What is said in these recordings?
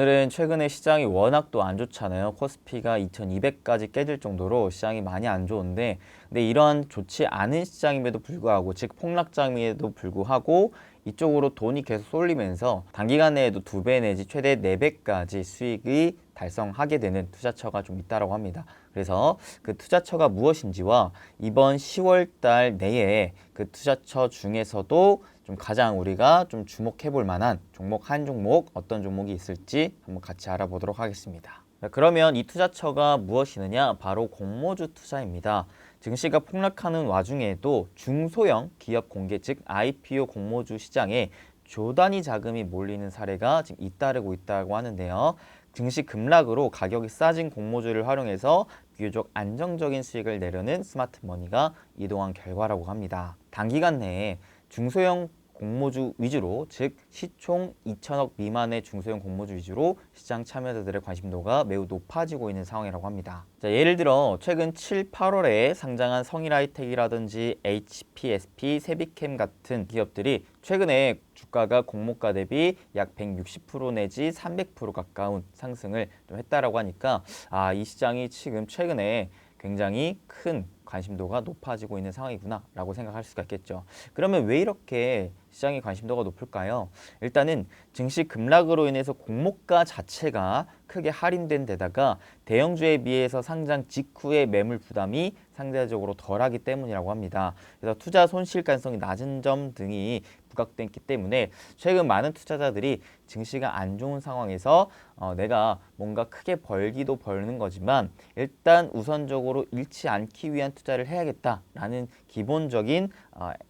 오늘은 최근에 시장이 워낙 또 안 좋잖아요. 코스피가 2200까지 깨질 정도로 시장이 많이 안 좋은데, 근데 이런 좋지 않은 시장임에도 불구하고, 즉 폭락장임에도 불구하고 이쪽으로 돈이 계속 쏠리면서 단기간 내에도 2배 내지 최대 4배까지 수익이 달성하게 되는 투자처가 좀 있다고 합니다. 그래서 그 투자처가 무엇인지와 이번 10월 달 내에 그 투자처 중에서도 좀 가장 우리가 좀 주목해 볼 만한 종목 한 종목, 어떤 종목이 있을지 한번 같이 알아보도록 하겠습니다. 그러면 이 투자처가 무엇이느냐? 바로 공모주 투자입니다. 증시가 폭락하는 와중에도 중소형 기업 공개, 즉 IPO 공모주 시장에 조단위 자금이 몰리는 사례가 지금 잇따르고 있다고 하는데요. 증시 급락으로 가격이 싸진 공모주를 활용해서 비교적 안정적인 수익을 내려는 스마트머니가 이동한 결과라고 합니다. 단기간 내에 중소형 공모주 위주로, 즉 시총 2천억 미만의 중소형 공모주 위주로 시장 참여자들의 관심도가 매우 높아지고 있는 상황이라고 합니다. 자, 예를 들어 최근 7, 8월에 상장한 성일하이텍이라든지 HPSP, 세비캠 같은 기업들이 최근에 주가가 공모가 대비 약 160% 내지 300% 가까운 상승을 좀 했다라고 하니까 이 시장이 지금 최근에 굉장히 큰 관심도가 높아지고 있는 상황이구나 라고 생각할 수가 있겠죠. 그러면 왜 이렇게 시장의 관심도가 높을까요? 일단은 증시 급락으로 인해서 공모가 자체가 크게 할인된 데다가 대형주에 비해서 상장 직후의 매물 부담이 상대적으로 덜하기 때문이라고 합니다. 그래서 투자 손실 가능성이 낮은 점 등이 부각됐기 때문에 최근 많은 투자자들이 증시가 안 좋은 상황에서 내가 뭔가 크게 벌기도 벌는 거지만 일단 우선적으로 잃지 않기 위한 투자를 해야겠다라는 기본적인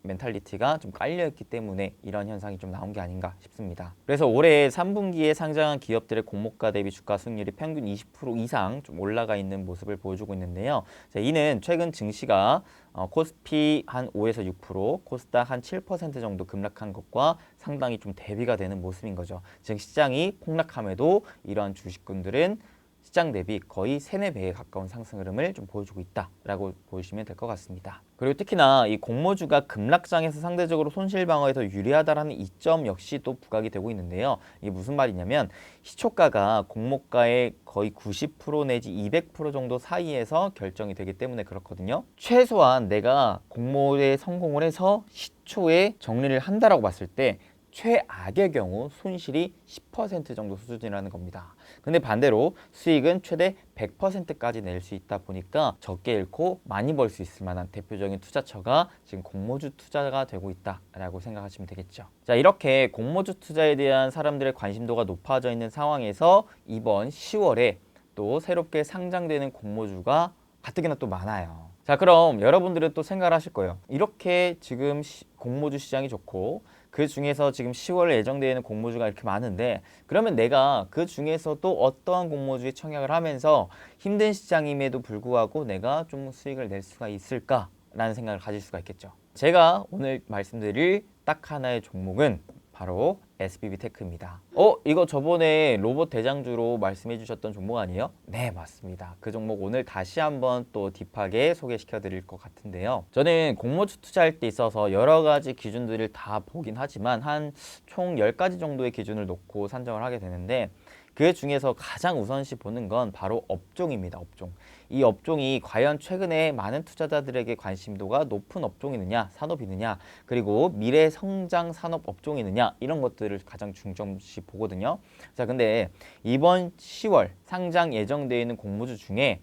멘탈리티가 좀 깔려있기 때문에 이런 현상이 좀 나온 게 아닌가 싶습니다. 그래서 올해 3분기에 상장한 기업들의 공모가 대비 주가 수익률이 평균 20% 이상 좀 올라가 있는 모습을 보여주고 있는데요. 자, 이는 최근 증시가 코스피 한 5에서 6%, 코스닥 한 7% 정도 급락한 것과 상당히 좀 대비가 되는 모습인 거죠. 즉 시장이 폭락함에도 이러한 주식군들은 시장 대비 거의 3, 4배에 가까운 상승 흐름을 좀 보여주고 있다라고 보시면 될 것 같습니다. 그리고 특히나 이 공모주가 급락장에서 상대적으로 손실 방어에 더 유리하다라는 이점 역시 또 부각이 되고 있는데요. 이게 무슨 말이냐면 시초가가 공모가의 거의 90% 내지 200% 정도 사이에서 결정이 되기 때문에 그렇거든요. 최소한 내가 공모에 성공을 해서 시초에 정리를 한다라고 봤을 때 최악의 경우 손실이 10% 정도 수준이라는 겁니다. 근데 반대로 수익은 최대 100%까지 낼 수 있다 보니까 적게 잃고 많이 벌 수 있을 만한 대표적인 투자처가 지금 공모주 투자가 되고 있다라고 생각하시면 되겠죠. 자, 이렇게 공모주 투자에 대한 사람들의 관심도가 높아져 있는 상황에서 이번 10월에 또 새롭게 상장되는 공모주가 가뜩이나 또 많아요. 자, 그럼 여러분들은 또 생각을 하실 거예요. 이렇게 지금 공모주 시장이 좋고 그 중에서 지금 10월에 예정되어 있는 공모주가 이렇게 많은데 그러면 내가 그 중에서도 어떠한 공모주에 청약을 하면서 힘든 시장임에도 불구하고 내가 좀 수익을 낼 수가 있을까라는 생각을 가질 수가 있겠죠. 제가 오늘 말씀드릴 딱 하나의 종목은 바로 SBB테크입니다. 이거 저번에 로봇 대장주로 말씀해 주셨던 종목 아니에요? 네, 맞습니다. 그 종목 오늘 다시 한번 또 딥하게 소개시켜 드릴 것 같은데요. 저는 공모주 투자할 때 있어서 여러 가지 기준들을 다 보긴 하지만 한 총 10가지 정도의 기준을 놓고 산정을 하게 되는데 그 중에서 가장 우선시 보는 건 바로 업종입니다. 업종. 이 업종이 과연 최근에 많은 투자자들에게 관심도가 높은 업종이느냐, 산업이느냐, 그리고 미래 성장 산업 업종이느냐 이런 것들을 가장 중점시 보거든요. 자, 근데 이번 10월 상장 예정되어 있는 공모주 중에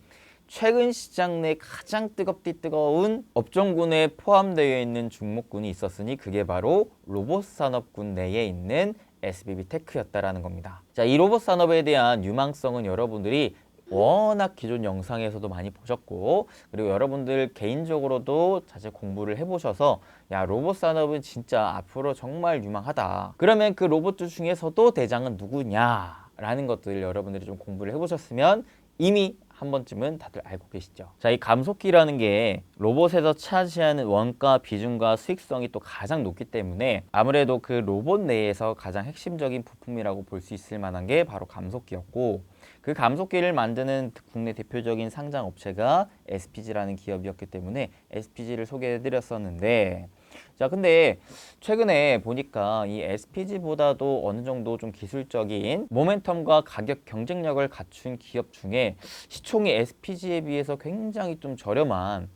최근 시장 내 가장 뜨거운 업종군에 포함되어 있는 종목군이 있었으니 그게 바로 로봇 산업군 내에 있는 SBB테크였다라는 겁니다. 자, 이 로봇 산업에 대한 유망성은 여러분들이 워낙 기존 영상에서도 많이 보셨고 그리고 여러분들 개인적으로도 자체 공부를 해보셔서 야, 로봇 산업은 진짜 앞으로 정말 유망하다. 그러면 그 로봇들 중에서도 대장은 누구냐? 라는 것들을 여러분들이 좀 공부를 해보셨으면 이미 한 번쯤은 다들 알고 계시죠. 자, 이 감속기라는 게 로봇에서 차지하는 원가, 비중과 수익성이 또 가장 높기 때문에 아무래도 그 로봇 내에서 가장 핵심적인 부품이라고 볼 수 있을 만한 게 바로 감속기였고 그 감속기를 만드는 국내 대표적인 상장 업체가 SPG라는 기업이었기 때문에 SPG를 소개해 드렸었는데 자, 근데 최근에 보니까 이 SPG보다도 어느 정도 좀 기술적인 모멘텀과 가격 경쟁력을 갖춘 기업 중에 시총이 SPG에 비해서 굉장히 좀 저렴한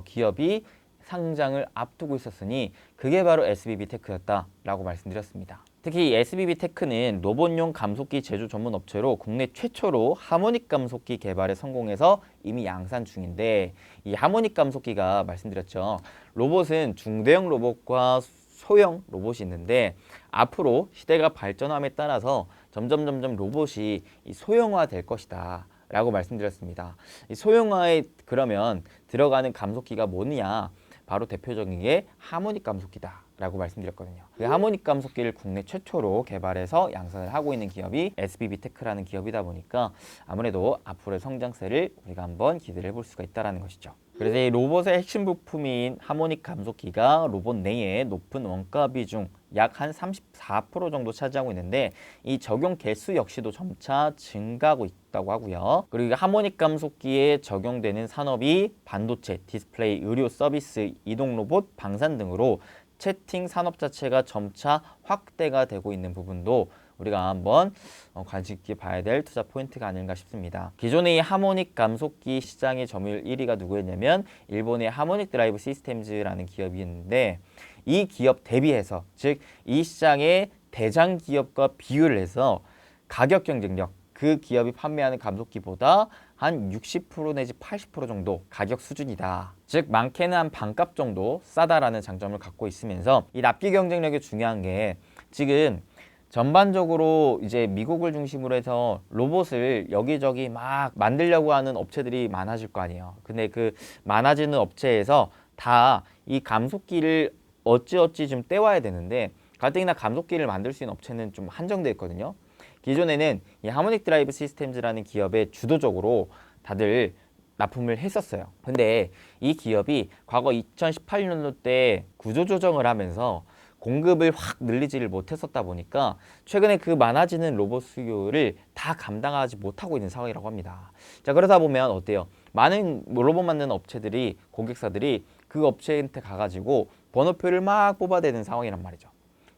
기업이 상장을 앞두고 있었으니 그게 바로 SBB 테크였다라고 말씀드렸습니다. 특히 이 SBB 테크는 로봇용 감속기 제조 전문 업체로 국내 최초로 하모닉 감속기 개발에 성공해서 이미 양산 중인데, 이 하모닉 감속기가 말씀드렸죠. 로봇은 중대형 로봇과 소형 로봇이 있는데 앞으로 시대가 발전함에 따라서 점점 로봇이 이 소형화 될 것이다 라고 말씀드렸습니다. 이 소형화에 그러면 들어가는 감속기가 뭐냐, 바로 대표적인 게 하모닉 감속기다 라고 말씀드렸거든요. 그 하모닉 감속기를 국내 최초로 개발해서 양산을 하고 있는 기업이 SBB 테크라는 기업이다 보니까 아무래도 앞으로의 성장세를 우리가 한번 기대를 해볼 수가 있다는 것이죠. 그래서 이 로봇의 핵심 부품인 하모닉 감속기가 로봇 내의 높은 원가 비중 약 한 34% 정도 차지하고 있는데, 이 적용 개수 역시도 점차 증가하고 있다고 하고요. 그리고 이 하모닉 감속기에 적용되는 산업이 반도체, 디스플레이, 의료 서비스, 이동 로봇, 방산 등으로 채팅 산업 자체가 점차 확대가 되고 있는 부분도 우리가 한번 관심 있게 봐야 될 투자 포인트가 아닌가 싶습니다. 기존의 하모닉 감속기 시장의 점유율 1위가 누구였냐면 일본의 하모닉 드라이브 시스템즈라는 기업이었는데, 이 기업 대비해서, 즉 이 시장의 대장 기업과 비교를 해서 가격 경쟁력, 그 기업이 판매하는 감속기보다 한 60% 내지 80% 정도 가격 수준이다. 즉 많게는 한 반값 정도 싸다라는 장점을 갖고 있으면서, 이 납기 경쟁력이 중요한 게 지금 전반적으로 이제 미국을 중심으로 해서 로봇을 여기저기 막 만들려고 하는 업체들이 많아질 거 아니에요. 근데 그 많아지는 업체에서 다 이 감속기를 어찌어찌 좀 떼와야 되는데, 가뜩이나 감속기를 만들 수 있는 업체는 좀 한정되어 있거든요. 기존에는 이 하모닉 드라이브 시스템즈라는 기업에 주도적으로 다들 납품을 했었어요. 근데 이 기업이 과거 2018년도 때 구조조정을 하면서 공급을 확 늘리지를 못했었다 보니까 최근에 그 많아지는 로봇 수요를 다 감당하지 못하고 있는 상황이라고 합니다. 자, 그러다 보면 어때요? 많은 로봇 만드는 업체들이, 고객사들이 그 업체한테 가가지고 번호표를 막 뽑아대는 상황이란 말이죠.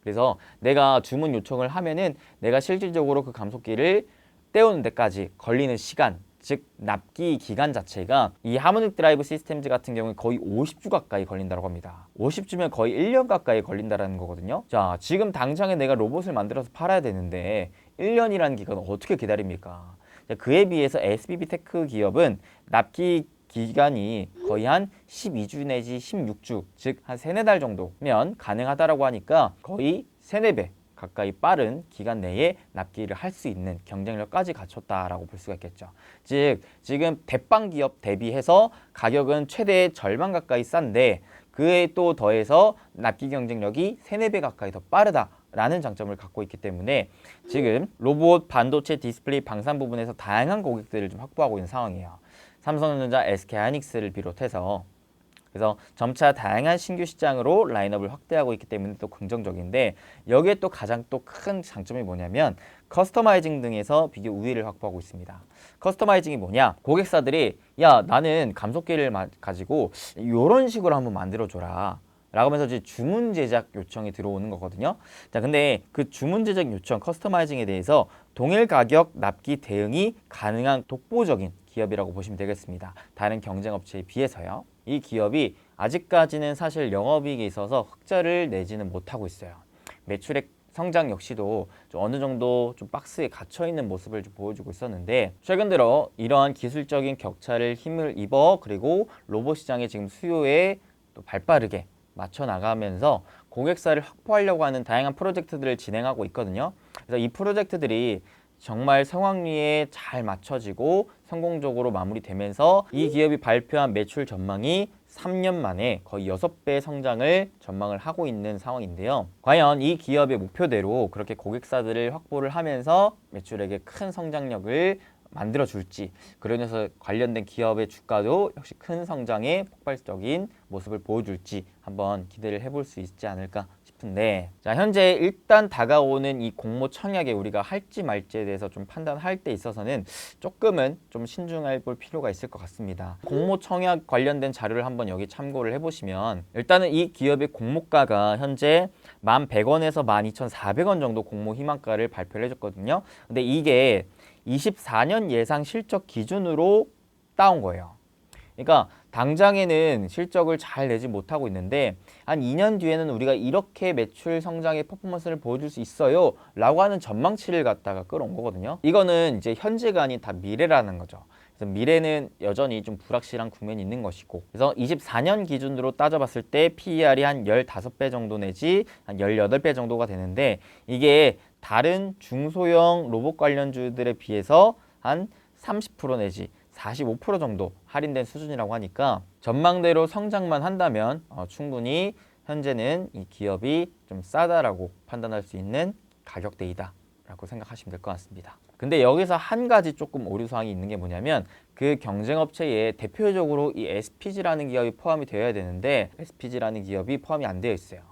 그래서 내가 주문 요청을 하면은 내가 실질적으로 그 감속기를 떼오는 데까지 걸리는 시간, 즉 납기 기간 자체가 이 하모닉 드라이브 시스템즈 같은 경우에 거의 50주 가까이 걸린다고 합니다. 50주면 거의 1년 가까이 걸린다는 거거든요. 자, 지금 당장에 내가 로봇을 만들어서 팔아야 되는데 1년이라는 기간을 어떻게 기다립니까? 자, 그에 비해서 SBB 테크 기업은 납기 기간이 거의 한 12주 내지 16주, 즉 한 3, 4달 정도면 가능하다라고 하니까 거의 3, 4배 가까이 빠른 기간 내에 납기를 할 수 있는 경쟁력까지 갖췄다라고 볼 수가 있겠죠. 즉 지금 대빵 기업 대비해서 가격은 최대 절반 가까이 싼데, 그에 또 더해서 납기 경쟁력이 3, 4배 가까이 더 빠르다라는 장점을 갖고 있기 때문에 지금 로봇, 반도체, 디스플레이, 방산 부분에서 다양한 고객들을 좀 확보하고 있는 상황이에요. 삼성전자, SK하이닉스를 비롯해서. 그래서 점차 다양한 신규 시장으로 라인업을 확대하고 있기 때문에 또 긍정적인데, 여기에 또 가장 또 큰 장점이 뭐냐면 커스터마이징 등에서 비교 우위를 확보하고 있습니다. 커스터마이징이 뭐냐? 고객사들이 야, 나는 감속기를 가지고 이런 식으로 한번 만들어줘라 라고 하면서 이제 주문 제작 요청이 들어오는 거거든요. 자, 근데 그 주문 제작 요청, 커스터마이징에 대해서 동일 가격 납기 대응이 가능한 독보적인 기업이라고 보시면 되겠습니다. 다른 경쟁 업체에 비해서요. 이 기업이 아직까지는 사실 영업이익에 있어서 흑자를 내지는 못하고 있어요. 매출액 성장 역시도 좀 어느 정도 좀 박스에 갇혀 있는 모습을 좀 보여주고 있었는데, 최근 들어 이러한 기술적인 격차를 힘을 입어 그리고 로봇 시장의 지금 수요에 또 발빠르게 맞춰 나가면서 고객사를 확보하려고 하는 다양한 프로젝트들을 진행하고 있거든요. 그래서 이 프로젝트들이 정말 성황리에 잘 맞춰지고 성공적으로 마무리되면서 이 기업이 발표한 매출 전망이 3년 만에 거의 6배 성장을 전망을 하고 있는 상황인데요. 과연 이 기업의 목표대로 그렇게 고객사들을 확보를 하면서 매출액의 큰 성장력을 만들어줄지, 그러면서 관련된 기업의 주가도 역시 큰 성장의 폭발적인 모습을 보여줄지 한번 기대를 해볼 수 있지 않을까 싶은데, 자, 현재 일단 다가오는 이 공모 청약에 우리가 할지 말지에 대해서 좀 판단할 때 있어서는 조금은 좀 신중해 볼 필요가 있을 것 같습니다. 공모 청약 관련된 자료를 한번 여기 참고를 해보시면, 일단은 이 기업의 공모가가 현재 1,100원에서 12,400원 정도 공모 희망가를 발표를 해줬거든요. 근데 이게 24년 예상 실적 기준으로 따온 거예요. 그러니까 당장에는 실적을 잘 내지 못하고 있는데 한 2년 뒤에는 우리가 이렇게 매출 성장의 퍼포먼스를 보여줄 수 있어요 라고 하는 전망치를 갖다가 끌어온 거거든요. 이거는 이제 현재가 아닌 다 미래라는 거죠. 그래서 미래는 여전히 좀 불확실한 국면이 있는 것이고, 그래서 24년 기준으로 따져봤을 때 PER이 한 15배 정도 내지 한 18배 정도가 되는데, 이게 다른 중소형 로봇 관련주들에 비해서 한 30% 내지 45% 정도 할인된 수준이라고 하니까 전망대로 성장만 한다면 충분히 현재는 이 기업이 좀 싸다라고 판단할 수 있는 가격대이다 라고 생각하시면 될 것 같습니다. 근데 여기서 한 가지 조금 오류사항이 있는 게 뭐냐면, 그 경쟁업체에 대표적으로 이 SPG라는 기업이 포함이 되어야 되는데 SPG라는 기업이 포함이 안 되어 있어요.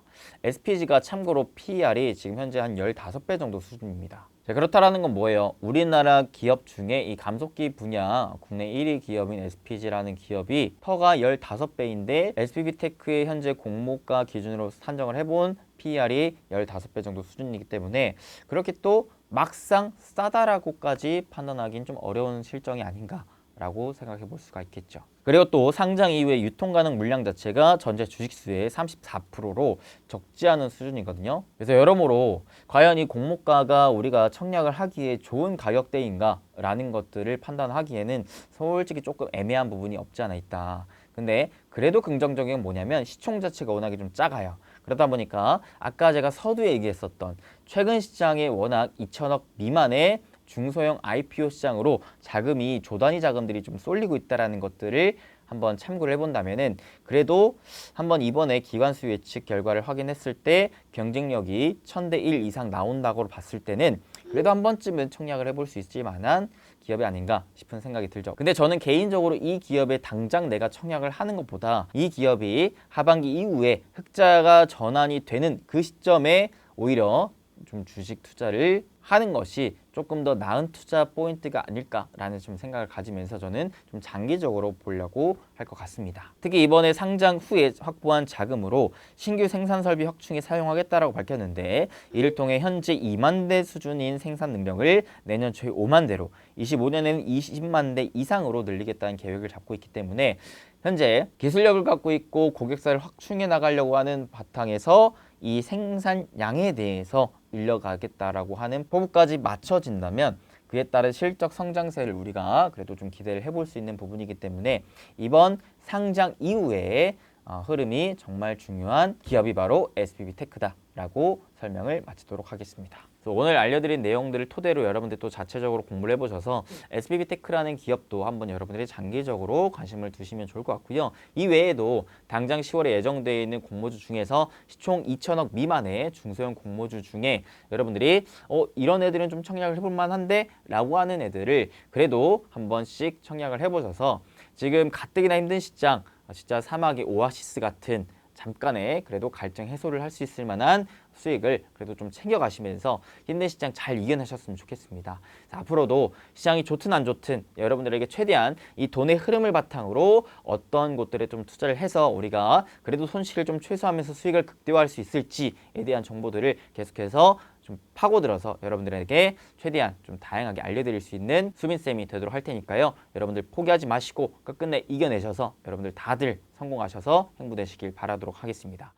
SPG가 참고로 PER이 지금 현재 한 15배 정도 수준입니다. 자, 그렇다라는 건 뭐예요? 우리나라 기업 중에 이 감속기 분야 국내 1위 기업인 SPG라는 기업이 퍼가 15배인데 SPB테크의 현재 공모가 기준으로 산정을 해본 PER이 15배 정도 수준이기 때문에 그렇게 또 막상 싸다라고까지 판단하기는 좀 어려운 실정이 아닌가 라고 생각해 볼 수가 있겠죠. 그리고 또 상장 이후에 유통 가능 물량 자체가 전체 주식수의 34%로 적지 않은 수준이거든요. 그래서 여러모로 과연 이 공모가가 우리가 청약을 하기에 좋은 가격대인가 라는 것들을 판단하기에는 솔직히 조금 애매한 부분이 없지 않아 있다. 근데 그래도 긍정적인 건 뭐냐면 시총 자체가 워낙에 좀 작아요. 그러다 보니까 아까 제가 서두에 얘기했었던 최근 시장에 워낙 2천억 미만의 중소형 IPO 시장으로 자금이 조단위 자금들이 좀 쏠리고 있다는 것들을 한번 참고를 해본다면은, 그래도 한번 이번에 기관수 예측 결과를 확인했을 때 경쟁력이 1000대 1 이상 나온다고 봤을 때는 그래도 한 번쯤은 청약을 해볼 수 있을 만한 기업이 아닌가 싶은 생각이 들죠. 근데 저는 개인적으로 이 기업에 당장 내가 청약을 하는 것보다 이 기업이 하반기 이후에 흑자가 전환이 되는 그 시점에 오히려 좀 주식 투자를 하는 것이 조금 더 나은 투자 포인트가 아닐까라는 좀 생각을 가지면서 저는 좀 장기적으로 보려고 할 것 같습니다. 특히 이번에 상장 후에 확보한 자금으로 신규 생산 설비 확충에 사용하겠다라고 밝혔는데, 이를 통해 현재 2만 대 수준인 생산 능력을 내년 초에 5만 대로, 25년에는 20만 대 이상으로 늘리겠다는 계획을 잡고 있기 때문에 현재 기술력을 갖고 있고 고객사를 확충해 나가려고 하는 바탕에서 이 생산량에 대해서 늘려가겠다라고 하는 포부까지 맞춰진다면 그에 따른 실적 성장세를 우리가 그래도 좀 기대를 해볼 수 있는 부분이기 때문에 이번 상장 이후에 흐름이 정말 중요한 기업이 바로 SPB테크다라고 설명을 마치도록 하겠습니다. 오늘 알려드린 내용들을 토대로 여러분들 또 자체적으로 공부를 해보셔서 SPB테크라는 기업도 한번 여러분들이 장기적으로 관심을 두시면 좋을 것 같고요. 이 외에도 당장 10월에 예정되어 있는 공모주 중에서 시총 2천억 미만의 중소형 공모주 중에 여러분들이 이런 애들은 좀 청약을 해볼 만한데 라고 하는 애들을 그래도 한 번씩 청약을 해보셔서 지금 가뜩이나 힘든 시장, 진짜 사막의 오아시스 같은 잠깐의 그래도 갈증 해소를 할 수 있을 만한 수익을 그래도 좀 챙겨가시면서 힘든 시장 잘 이겨내셨으면 좋겠습니다. 자, 앞으로도 시장이 좋든 안 좋든 여러분들에게 최대한 이 돈의 흐름을 바탕으로 어떤 곳들에 좀 투자를 해서 우리가 그래도 손실을 좀 최소화하면서 수익을 극대화할 수 있을지에 대한 정보들을 계속해서 좀 파고들어서 여러분들에게 최대한 좀 다양하게 알려드릴 수 있는 수빈쌤이 되도록 할 테니까요. 여러분들 포기하지 마시고 끝끝내 이겨내셔서 여러분들 다들 성공하셔서 행복되시길 바라도록 하겠습니다.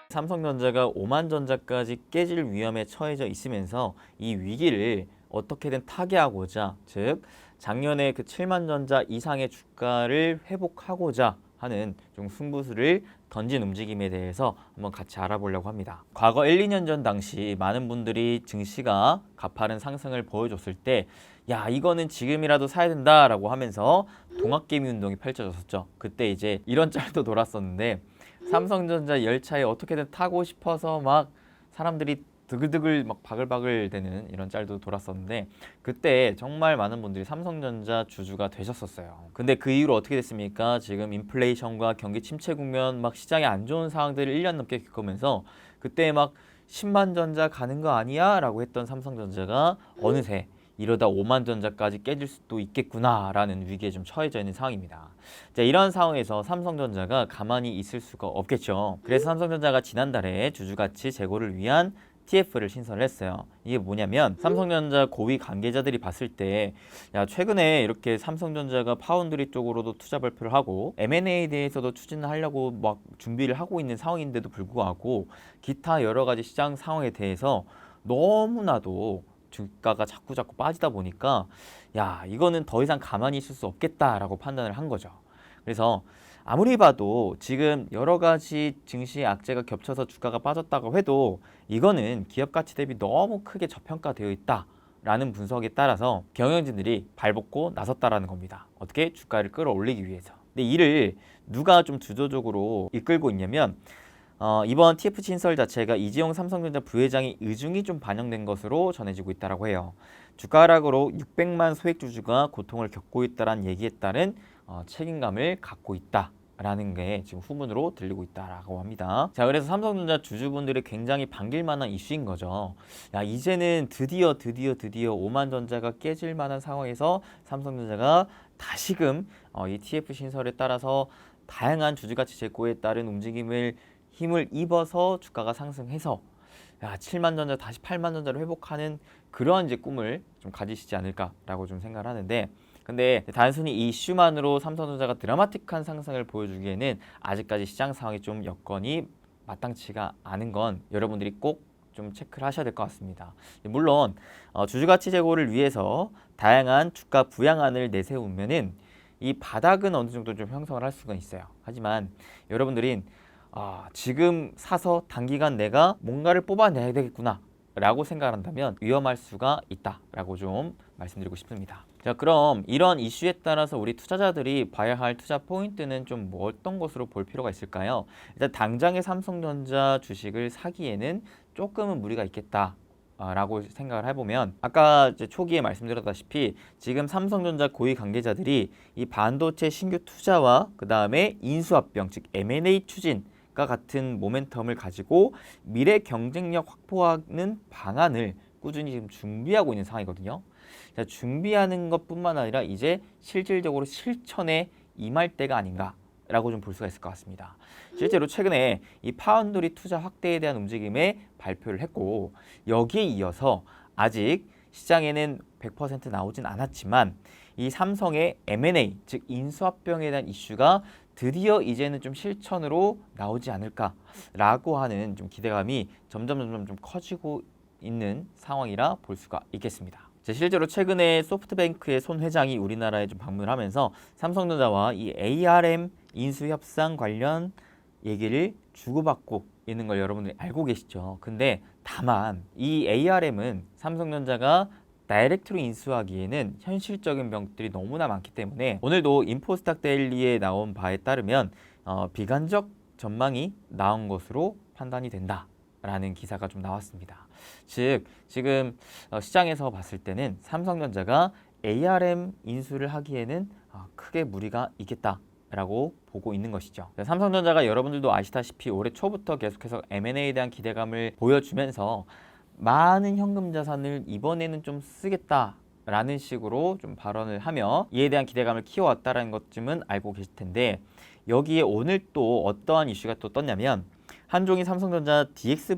삼성전자가 오만전자까지 깨질 위험에 처해져 있으면서 이 위기를 어떻게든 타개하고자, 즉 작년에 그 7만 전자 이상의 주가를 회복하고자 하는 좀 승부수를 던진 움직임에 대해서 한번 같이 알아보려고 합니다. 과거 1, 2년 전 당시 많은 분들이 증시가 가파른 상승을 보여줬을 때 야, 이거는 지금이라도 사야 된다라고 하면서 동학개미 운동이 펼쳐졌었죠. 그때 이제 이런 짤도 돌았었는데 삼성전자 열차에 어떻게든 타고 싶어서 막 사람들이 드글드글 막 바글바글 되는 이런 짤도 돌았었는데 그때 정말 많은 분들이 삼성전자 주주가 되셨었어요. 근데 그 이후로 어떻게 됐습니까? 지금 인플레이션과 경기 침체 국면 막 시장에 안 좋은 상황들을 1년 넘게 겪으면서 그때 막 10만 전자 가는 거 아니야? 라고 했던 삼성전자가 어느새 이러다 5만 전자까지 깨질 수도 있겠구나라는 위기에 좀 처해져 있는 상황입니다. 자, 이런 상황에서 삼성전자가 가만히 있을 수가 없겠죠. 그래서 삼성전자가 지난달에 주주가치 재고를 위한 TF를 신설을 했어요. 이게 뭐냐면 삼성전자 고위 관계자들이 봤을 때 야, 최근에 이렇게 삼성전자가 파운드리 쪽으로도 투자 발표를 하고 M&A에 대해서도 추진을 하려고 막 준비를 하고 있는 상황인데도 불구하고 기타 여러 가지 시장 상황에 대해서 너무나도 주가가 자꾸 빠지다 보니까 야, 이거는 더 이상 가만히 있을 수 없겠다라고 판단을 한 거죠. 그래서 아무리 봐도 지금 여러 가지 증시 악재가 겹쳐서 주가가 빠졌다고 해도 이거는 기업 가치 대비 너무 크게 저평가되어 있다라는 분석에 따라서 경영진들이 발벗고 나섰다라는 겁니다. 어떻게? 주가를 끌어올리기 위해서. 근데 이를 누가 좀 주도적으로 이끌고 있냐면 이번 TF 신설 자체가 이재용 삼성전자 부회장의 의중이 좀 반영된 것으로 전해지고 있다고 해요. 주가 하락으로 600만 소액 주주가 고통을 겪고 있다는 얘기에 따른 책임감을 갖고 있다라는 게 지금 후문으로 들리고 있다라고 합니다. 자, 그래서 삼성전자 주주분들이 굉장히 반길 만한 이슈인 거죠. 야, 이제는 드디어 5만 전자가 깨질 만한 상황에서 삼성전자가 다시금 이 TF 신설에 따라서 다양한 주주가치 제고에 따른 힘을 입어서 주가가 상승해서 야, 7만 전자 다시 8만 전자를 회복하는 그런 이제 꿈을 좀 가지시지 않을까라고 좀 생각을 하는데 근데 단순히 이 이슈만으로 삼성전자가 드라마틱한 상승을 보여주기에는 아직까지 시장 상황이 좀 여건이 마땅치가 않은 건 여러분들이 꼭 좀 체크를 하셔야 될 것 같습니다. 물론 주주가치 제고를 위해서 다양한 주가 부양안을 내세우면은 이 바닥은 어느 정도 좀 형성을 할 수가 있어요. 하지만 여러분들이 지금 사서 단기간 내가 뭔가를 뽑아내야 되겠구나 라고 생각한다면 위험할 수가 있다라고 좀 말씀드리고 싶습니다. 자, 그럼 이런 이슈에 따라서 우리 투자자들이 봐야 할 투자 포인트는 좀 어떤 것으로 볼 필요가 있을까요? 일단 당장의 삼성전자 주식을 사기에는 조금은 무리가 있겠다. 라고 생각을 해보면 아까 이제 초기에 말씀드렸다시피 지금 삼성전자 고위 관계자들이 이 반도체 신규 투자와 그 다음에 인수합병 즉 M&A 추진과 같은 모멘텀을 가지고 미래 경쟁력 확보하는 방안을 꾸준히 지금 준비하고 있는 상황이거든요. 자, 준비하는 것뿐만 아니라 이제 실질적으로 실천에 임할 때가 아닌가라고 좀 볼 수가 있을 것 같습니다. 실제로 최근에 이 파운드리 투자 확대에 대한 움직임에 발표를 했고 여기에 이어서 아직 시장에는 100% 나오진 않았지만 이 삼성의 M&A 즉 인수합병에 대한 이슈가 드디어 이제는 좀 실천으로 나오지 않을까라고 하는 좀 기대감이 점점 좀 커지고 있는 상황이라 볼 수가 있겠습니다. 실제로 최근에 소프트뱅크의 손 회장이 우리나라에 좀 방문을 하면서 삼성전자와 이 ARM 인수 협상 관련 얘기를 주고받고 있는 걸 여러분들이 알고 계시죠. 근데 다만 이 ARM은 삼성전자가 다이렉트로 인수하기에는 현실적인 병들이 너무나 많기 때문에 오늘도 인포스탁 데일리에 나온 바에 따르면 비관적 전망이 나온 것으로 판단이 된다라는 기사가 좀 나왔습니다. 즉 지금 시장에서 봤을 때는 삼성전자가 ARM 인수를 하기에는 크게 무리가 있겠다. 라고 보고 있는 것이죠. 삼성전자가 여러분들도 아시다시피 올해 초부터 계속해서 M&A에 대한 기대감을 보여주면서 많은 현금 자산을 이번에는 좀 쓰겠다라는 식으로 좀 발언을 하며 이에 대한 기대감을 키워왔다는 것쯤은 알고 계실 텐데 여기에 오늘 또 어떠한 이슈가 또 떴냐면 한종희 삼성전자 DX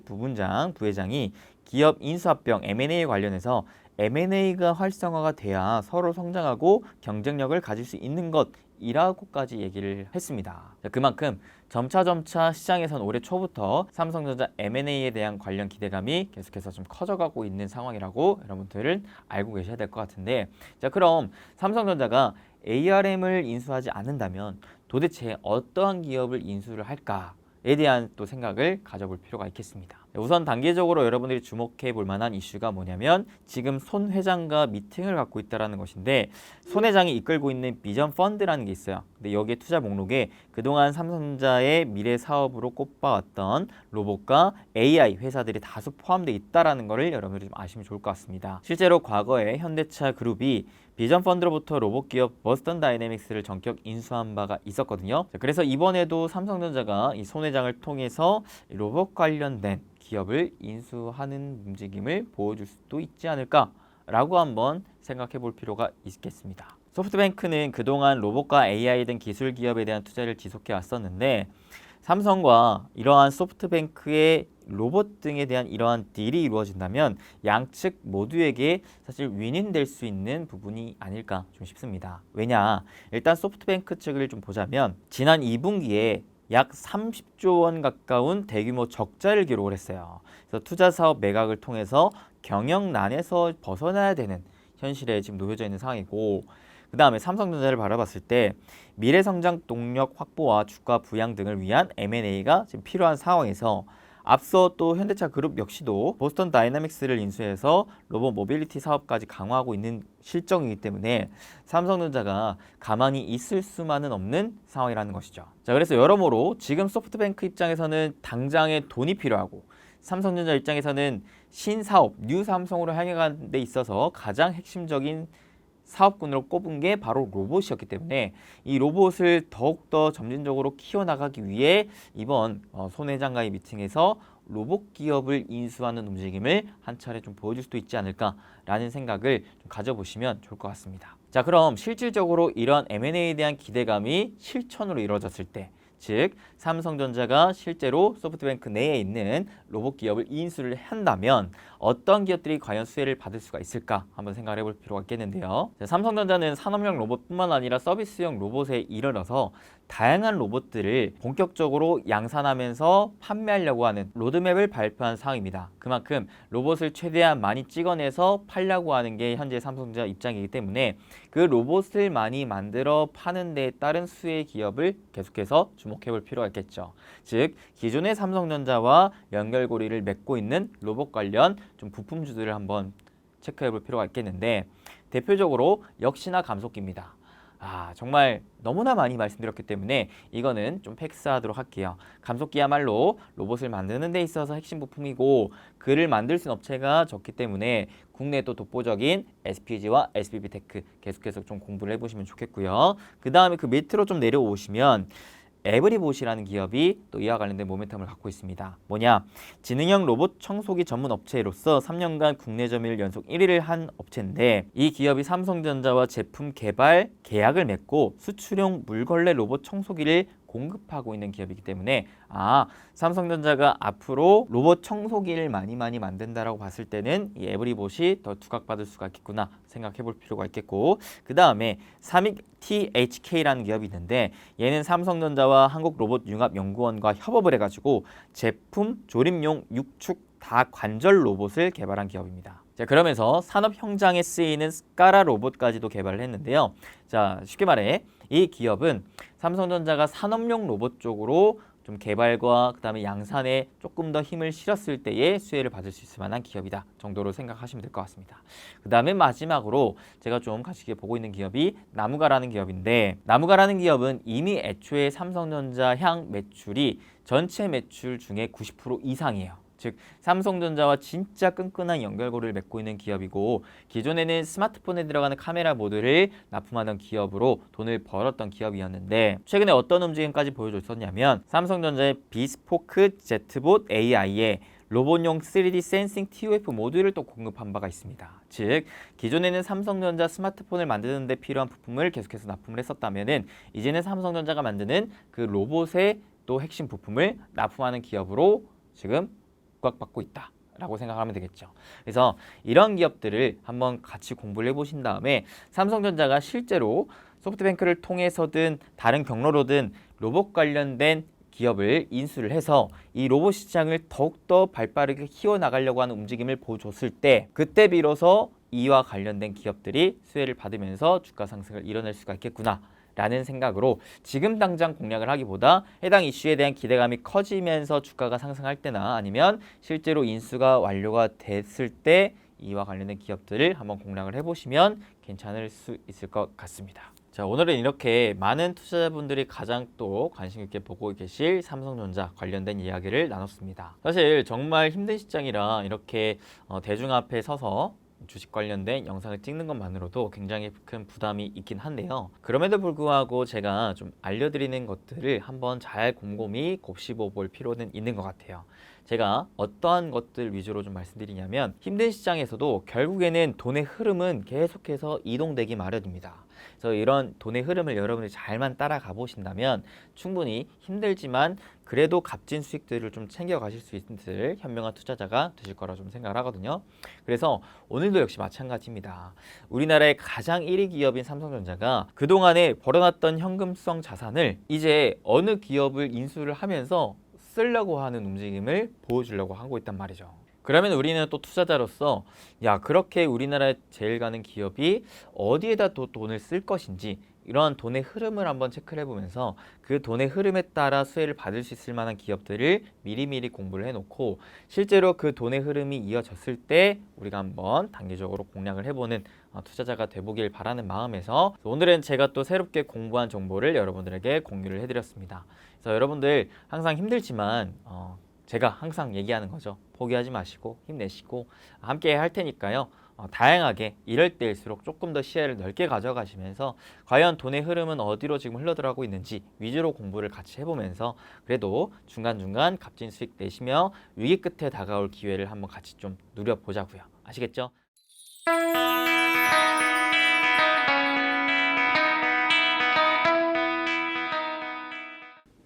부회장이 기업 인수합병 M&A 관련해서 M&A가 활성화가 돼야 서로 성장하고 경쟁력을 가질 수 있는 것이라고까지 얘기를 했습니다. 그만큼 점차 시장에선 올해 초부터 삼성전자 M&A에 대한 관련 기대감이 계속해서 좀 커져가고 있는 상황이라고 여러분들은 알고 계셔야 될 것 같은데 자, 그럼 삼성전자가 ARM을 인수하지 않는다면 도대체 어떠한 기업을 인수를 할까에 대한 또 생각을 가져볼 필요가 있겠습니다. 우선 단계적으로 여러분들이 주목해 볼 만한 이슈가 뭐냐면 지금 손 회장과 미팅을 갖고 있다는 것인데, 손 회장이 이끌고 있는 비전 펀드라는 게 있어요. 근데 여기에 투자 목록에 그동안 삼성전자의 미래 사업으로 꼽아왔던 로봇과 AI 회사들이 다수 포함되어 있다는 것을 여러분들이 좀 아시면 좋을 것 같습니다. 실제로 과거에 현대차 그룹이 비전 펀드로부터 로봇 기업 버스턴 다이내믹스를 전격 인수한 바가 있었거든요. 그래서 이번에도 삼성전자가 이 손 회장을 통해서 로봇 관련된 기업을 인수하는 움직임을 보여줄 수도 있지 않을까라고 한번 생각해 볼 필요가 있겠습니다. 소프트뱅크는 그동안 로봇과 AI 등 기술 기업에 대한 투자를 지속해 왔었는데, 삼성과 이러한 소프트뱅크의 로봇 등에 대한 이러한 딜이 이루어진다면 양측 모두에게 사실 윈윈될 수 있는 부분이 아닐까 좀 싶습니다. 왜냐? 일단 소프트뱅크 측을 좀 보자면 지난 2분기에 약 30조 원 가까운 대규모 적자를 기록을 했어요. 그래서 투자 사업 매각을 통해서 경영난에서 벗어나야 되는 현실에 지금 놓여져 있는 상황이고, 그 다음에 삼성전자를 바라봤을 때 미래성장 동력 확보와 주가 부양 등을 위한 M&A가 지금 필요한 상황에서, 앞서 또 현대차 그룹 역시도 보스턴 다이내믹스를 인수해서 로봇 모빌리티 사업까지 강화하고 있는 실정이기 때문에 삼성전자가 가만히 있을 수만은 없는 상황이라는 것이죠. 자, 그래서 여러모로 지금 소프트뱅크 입장에서는 당장의 돈이 필요하고, 삼성전자 입장에서는 신사업, 뉴 삼성으로 향해가는 데 있어서 가장 핵심적인 사업군으로 꼽은 게 바로 로봇이었기 때문에 이 로봇을 더욱더 점진적으로 키워나가기 위해 이번 손 회장과의 미팅에서 로봇 기업을 인수하는 움직임을 한 차례 좀 보여줄 수도 있지 않을까라는 생각을 좀 가져보시면 좋을 것 같습니다. 자, 그럼 실질적으로 이런 M&A에 대한 기대감이 실천으로 이루어졌을 때, 즉 삼성전자가 실제로 소프트뱅크 내에 있는 로봇 기업을 인수를 한다면 어떤 기업들이 과연 수혜를 받을 수가 있을까 한번 생각을 해볼 필요가 있겠는데요. 삼성전자는 산업용 로봇뿐만 아니라 서비스용 로봇에 이르러서 다양한 로봇들을 본격적으로 양산하면서 판매하려고 하는 로드맵을 발표한 상황입니다. 그만큼 로봇을 최대한 많이 찍어내서 팔려고 하는 게 현재 삼성전자 입장이기 때문에 그 로봇을 많이 만들어 파는 데에 따른 수혜 기업을 계속해서 주목해 볼 필요가 있겠죠. 즉 기존의 삼성전자와 연결고리를 맺고 있는 로봇 관련 좀 부품주들을 한번 체크해 볼 필요가 있겠는데, 대표적으로 역시나 감속기입니다. 정말 너무나 많이 말씀드렸기 때문에 이거는 좀 패스하도록 할게요. 감속기야말로 로봇을 만드는 데 있어서 핵심 부품이고, 그를 만들 수 있는 업체가 적기 때문에 국내 또 독보적인 SPG와 SBB테크 계속해서 좀 공부를 해보시면 좋겠고요. 그 다음에 그 밑으로 좀 내려오시면 에브리봇이라는 기업이 또 이와 관련된 모멘텀을 갖고 있습니다. 뭐냐? 지능형 로봇 청소기 전문 업체로서 3년간 국내 점유율 연속 1위를 한 업체인데, 이 기업이 삼성전자와 제품 개발 계약을 맺고 수출용 물걸레 로봇 청소기를 공급하고 있는 기업이기 때문에 삼성전자가 앞으로 로봇 청소기를 많이 만든다라고 봤을 때는 이 에브리봇이 더 두각받을 수가 있겠구나 생각해 볼 필요가 있겠고, 그 다음에 삼익 THK라는 기업이 있는데, 얘는 삼성전자와 한국로봇융합연구원과 협업을 해가지고 제품 조립용 육축 다관절 로봇을 개발한 기업입니다. 자, 그러면서 산업 현장에 쓰이는 스카라 로봇까지도 개발을 했는데요. 자, 쉽게 말해 이 기업은 삼성전자가 산업용 로봇 쪽으로 좀 개발과 그 다음에 양산에 조금 더 힘을 실었을 때에 수혜를 받을 수 있을 만한 기업이다 정도로 생각하시면 될 것 같습니다. 그 다음에 마지막으로 제가 좀 같이 보고 있는 기업이 나무가라는 기업인데, 나무가라는 기업은 이미 애초에 삼성전자 향 매출이 전체 매출 중에 90% 이상이에요. 즉 삼성전자와 진짜 끈끈한 연결고리를 맺고 있는 기업이고, 기존에는 스마트폰에 들어가는 카메라 모듈을 납품하던 기업으로 돈을 벌었던 기업이었는데, 최근에 어떤 움직임까지 보여줬었냐면 삼성전자의 비스포크 제트봇 AI에 로봇용 3D 센싱 TOF 모듈을 또 공급한 바가 있습니다. 즉 기존에는 삼성전자 스마트폰을 만드는 데 필요한 부품을 계속해서 납품을 했었다면은, 이제는 삼성전자가 만드는 그 로봇의 또 핵심 부품을 납품하는 기업으로 지금 부각받고 있다라고 생각하면 되겠죠. 그래서 이런 기업들을 한번 같이 공부를 해보신 다음에 삼성전자가 실제로 소프트뱅크를 통해서든 다른 경로로든 로봇 관련된 기업을 인수를 해서 이 로봇 시장을 더욱더 발빠르게 키워나가려고 하는 움직임을 보여줬을 때, 그때 비로소 이와 관련된 기업들이 수혜를 받으면서 주가 상승을 이뤄낼 수가 있겠구나 라는 생각으로 지금 당장 공략을 하기보다 해당 이슈에 대한 기대감이 커지면서 주가가 상승할 때나 아니면 실제로 인수가 완료가 됐을 때 이와 관련된 기업들을 한번 공략을 해보시면 괜찮을 수 있을 것 같습니다. 자, 오늘은 이렇게 많은 투자자분들이 가장 또 관심 있게 보고 계실 삼성전자 관련된 이야기를 나눴습니다. 사실 정말 힘든 시장이라 이렇게 대중 앞에 서서 주식 관련된 영상을 찍는 것만으로도 굉장히 큰 부담이 있긴 한데요. 그럼에도 불구하고 제가 좀 알려드리는 것들을 한번 잘 곰곰이 곱씹어 볼 필요는 있는 것 같아요. 제가 어떠한 것들 위주로 좀 말씀드리냐면 힘든 시장에서도 결국에는 돈의 흐름은 계속해서 이동되기 마련입니다. 그래서 이런 돈의 흐름을 여러분이 잘만 따라가 보신다면 충분히 힘들지만 그래도 값진 수익들을 좀 챙겨 가실 수 있을 현명한 투자자가 되실 거라 좀 생각을 하거든요. 그래서 오늘도 역시 마찬가지입니다. 우리나라의 가장 1위 기업인 삼성전자가 그동안에 벌어놨던 현금성 자산을 이제 어느 기업을 인수를 하면서 쓰려고 하는 움직임을 보여주려고 하고 있단 말이죠. 그러면 우리는 또 투자자로서 야, 그렇게 우리나라에 제일 가는 기업이 어디에다 또 돈을 쓸 것인지 이러한 돈의 흐름을 한번 체크를 해보면서 그 돈의 흐름에 따라 수혜를 받을 수 있을 만한 기업들을 미리미리 공부를 해놓고 실제로 그 돈의 흐름이 이어졌을 때 우리가 한번 단기적으로 공략을 해보는 투자자가 되보길 바라는 마음에서 오늘은 제가 또 새롭게 공부한 정보를 여러분들에게 공유를 해드렸습니다. 그래서 여러분들 항상 힘들지만 제가 항상 얘기하는 거죠. 포기하지 마시고 힘내시고 함께 할 테니까요. 다양하게 이럴 때일수록 조금 더 시야를 넓게 가져가시면서 과연 돈의 흐름은 어디로 지금 흘러들어가고 있는지 위주로 공부를 같이 해보면서 그래도 중간중간 값진 수익 내시며 위기 끝에 다가올 기회를 한번 같이 좀 누려보자고요. 아시겠죠?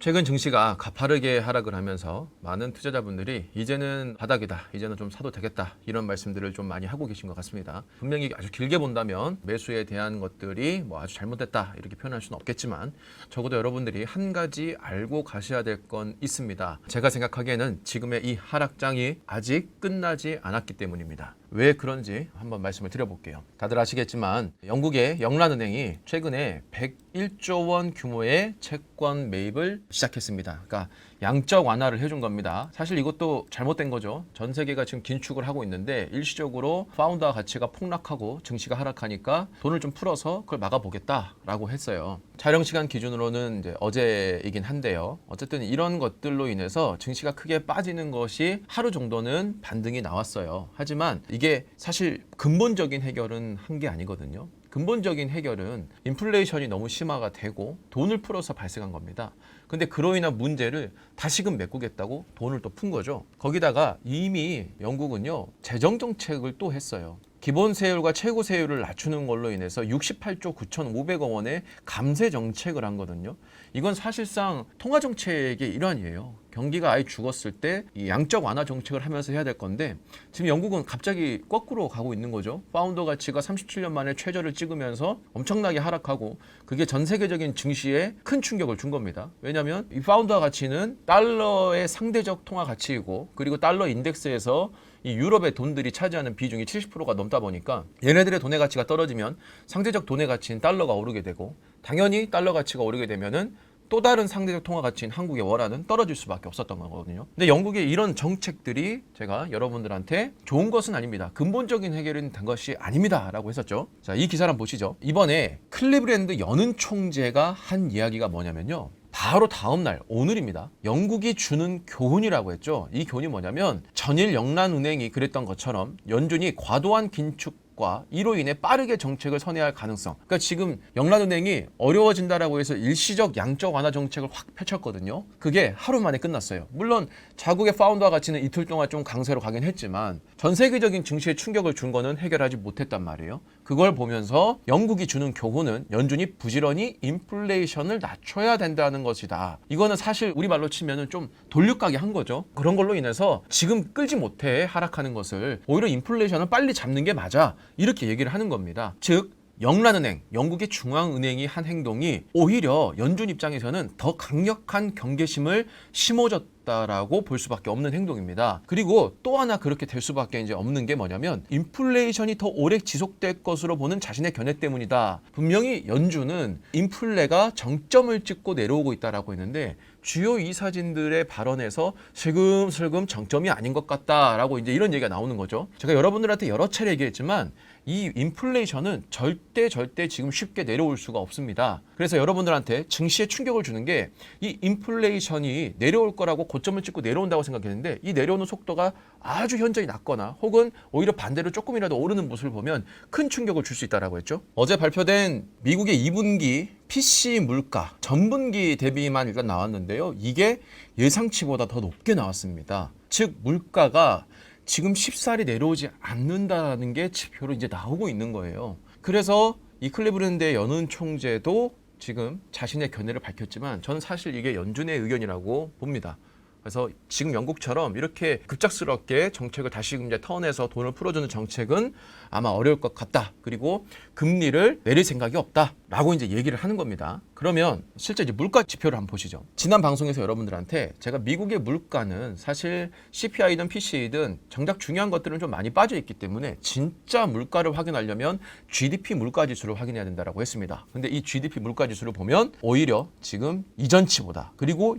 최근 증시가 가파르게 하락을 하면서 많은 투자자분들이 이제는 바닥이다, 이제는 좀 사도 되겠다 이런 말씀들을 좀 많이 하고 계신 것 같습니다. 분명히 아주 길게 본다면 매수에 대한 것들이 뭐 아주 잘못됐다 이렇게 표현할 수는 없겠지만 적어도 여러분들이 한 가지 알고 가셔야 될 건 있습니다. 제가 생각하기에는 지금의 이 하락장이 아직 끝나지 않았기 때문입니다. 왜 그런지 한번 말씀을 드려볼게요. 다들 아시겠지만 영국의 영란은행이 최근에 101조 원 규모의 채권 매입을 시작했습니다. 그러니까 양적 완화를 해준 겁니다. 사실 이것도 잘못된 거죠. 전 세계가 지금 긴축을 하고 있는데 일시적으로 파운드와 가치가 폭락하고 증시가 하락하니까 돈을 좀 풀어서 그걸 막아보겠다라고 했어요. 촬영 시간 기준으로는 이제 어제이긴 한데요. 어쨌든 이런 것들로 인해서 증시가 크게 빠지는 것이 하루 정도는 반등이 나왔어요. 하지만 이게 사실 근본적인 해결은 한 게 아니거든요. 근본적인 해결은 인플레이션이 너무 심화가 되고 돈을 풀어서 발생한 겁니다. 근데 그로 인한 문제를 다시금 메꾸겠다고 돈을 또 푼 거죠. 거기다가 이미 영국은요, 재정 정책을 또 했어요. 기본 세율과 최고 세율을 낮추는 걸로 인해서 68조 9,500억 원의 감세 정책을 한 거거든요. 이건 사실상 통화 정책의 일환이에요. 경기가 아예 죽었을 때 이 양적 완화 정책을 하면서 해야 될 건데 지금 영국은 갑자기 거꾸로 가고 있는 거죠. 파운드 가치가 37년 만에 최저를 찍으면서 엄청나게 하락하고 그게 전 세계적인 증시에 큰 충격을 준 겁니다. 왜냐하면 이 파운드 가치는 달러의 상대적 통화 가치이고 그리고 달러 인덱스에서 이 유럽의 돈들이 차지하는 비중이 70%가 넘다 보니까 얘네들의 돈의 가치가 떨어지면 상대적 돈의 가치인 달러가 오르게 되고 당연히 달러 가치가 오르게 되면은 또 다른 상대적 통화 가치인 한국의 원화는 떨어질 수밖에 없었던 거거든요. 근데 영국의 이런 정책들이 제가 여러분들한테 좋은 것은 아닙니다. 근본적인 해결은 된 것이 아닙니다. 라고 했었죠. 자, 이 기사를 한번 보시죠. 이번에 클리브랜드 연은 총재가 한 이야기가 뭐냐면요. 바로 다음 날 오늘입니다. 영국이 주는 교훈이라고 했죠. 이 교훈이 뭐냐면 전일 영란은행이 그랬던 것처럼 연준이 과도한 긴축과 이로 인해 빠르게 정책을 선회할 가능성. 그러니까 지금 영란은행이 어려워진다라고 해서 일시적 양적 완화 정책을 확 펼쳤거든요. 그게 하루 만에 끝났어요. 물론 자국의 파운드와 가치는 이틀 동안 좀 강세로 가긴 했지만 전 세계적인 증시에 충격을 준 거는 해결하지 못했단 말이에요. 그걸 보면서 영국이 주는 교훈은 연준이 부지런히 인플레이션을 낮춰야 된다는 것이다. 이거는 사실 우리말로 치면은 좀 돌려가게 한 거죠. 그런 걸로 인해서 지금 끌지 못해 하락하는 것을 오히려 인플레이션을 빨리 잡는 게 맞아. 이렇게 얘기를 하는 겁니다. 즉 영란은행, 영국의 중앙은행이 한 행동이 오히려 연준 입장에서는 더 강력한 경계심을 심어줬다라고 볼 수밖에 없는 행동입니다. 그리고 또 하나 그렇게 될 수밖에 이제 없는 게 뭐냐면 인플레이션이 더 오래 지속될 것으로 보는 자신의 견해 때문이다. 분명히 연준은 인플레가 정점을 찍고 내려오고 있다라고 했는데 주요 이사진들의 발언에서 슬금슬금 정점이 아닌 것 같다라고 이제 이런 얘기가 나오는 거죠. 제가 여러분들한테 여러 차례 얘기했지만 이 인플레이션은 절대 지금 쉽게 내려올 수가 없습니다. 그래서 여러분들한테 증시에 충격을 주는 게 이 인플레이션이 내려올 거라고 고점을 찍고 내려온다고 생각했는데 이 내려오는 속도가 아주 현저히 낮거나 혹은 오히려 반대로 조금이라도 오르는 모습을 보면 큰 충격을 줄 수 있다라고 했죠. 어제 발표된 미국의 2분기 PC 물가 전분기 대비만 일단 나왔는데요. 이게 예상치보다 더 높게 나왔습니다. 즉 물가가 지금 쉽사리 내려오지 않는다는 게 지표로 이제 나오고 있는 거예요. 그래서 이 클리브랜드의 연은 총재도 지금 자신의 견해를 밝혔지만 저는 사실 이게 연준의 의견이라고 봅니다. 그래서 지금 영국처럼 이렇게 급작스럽게 정책을 다시 이제 턴해서 돈을 풀어주는 정책은 아마 어려울 것 같다. 그리고 금리를 내릴 생각이 없다라고 이제 얘기를 하는 겁니다. 그러면 실제 이제 물가 지표를 한번 보시죠. 지난 방송에서 여러분들한테 제가 미국의 물가는 사실 CPI든 PCE든 정작 중요한 것들은 좀 많이 빠져 있기 때문에 진짜 물가를 확인하려면 GDP 물가 지수를 확인해야 된다라고 했습니다. 근데 이 GDP 물가 지수를 보면 오히려 지금 이전치보다 그리고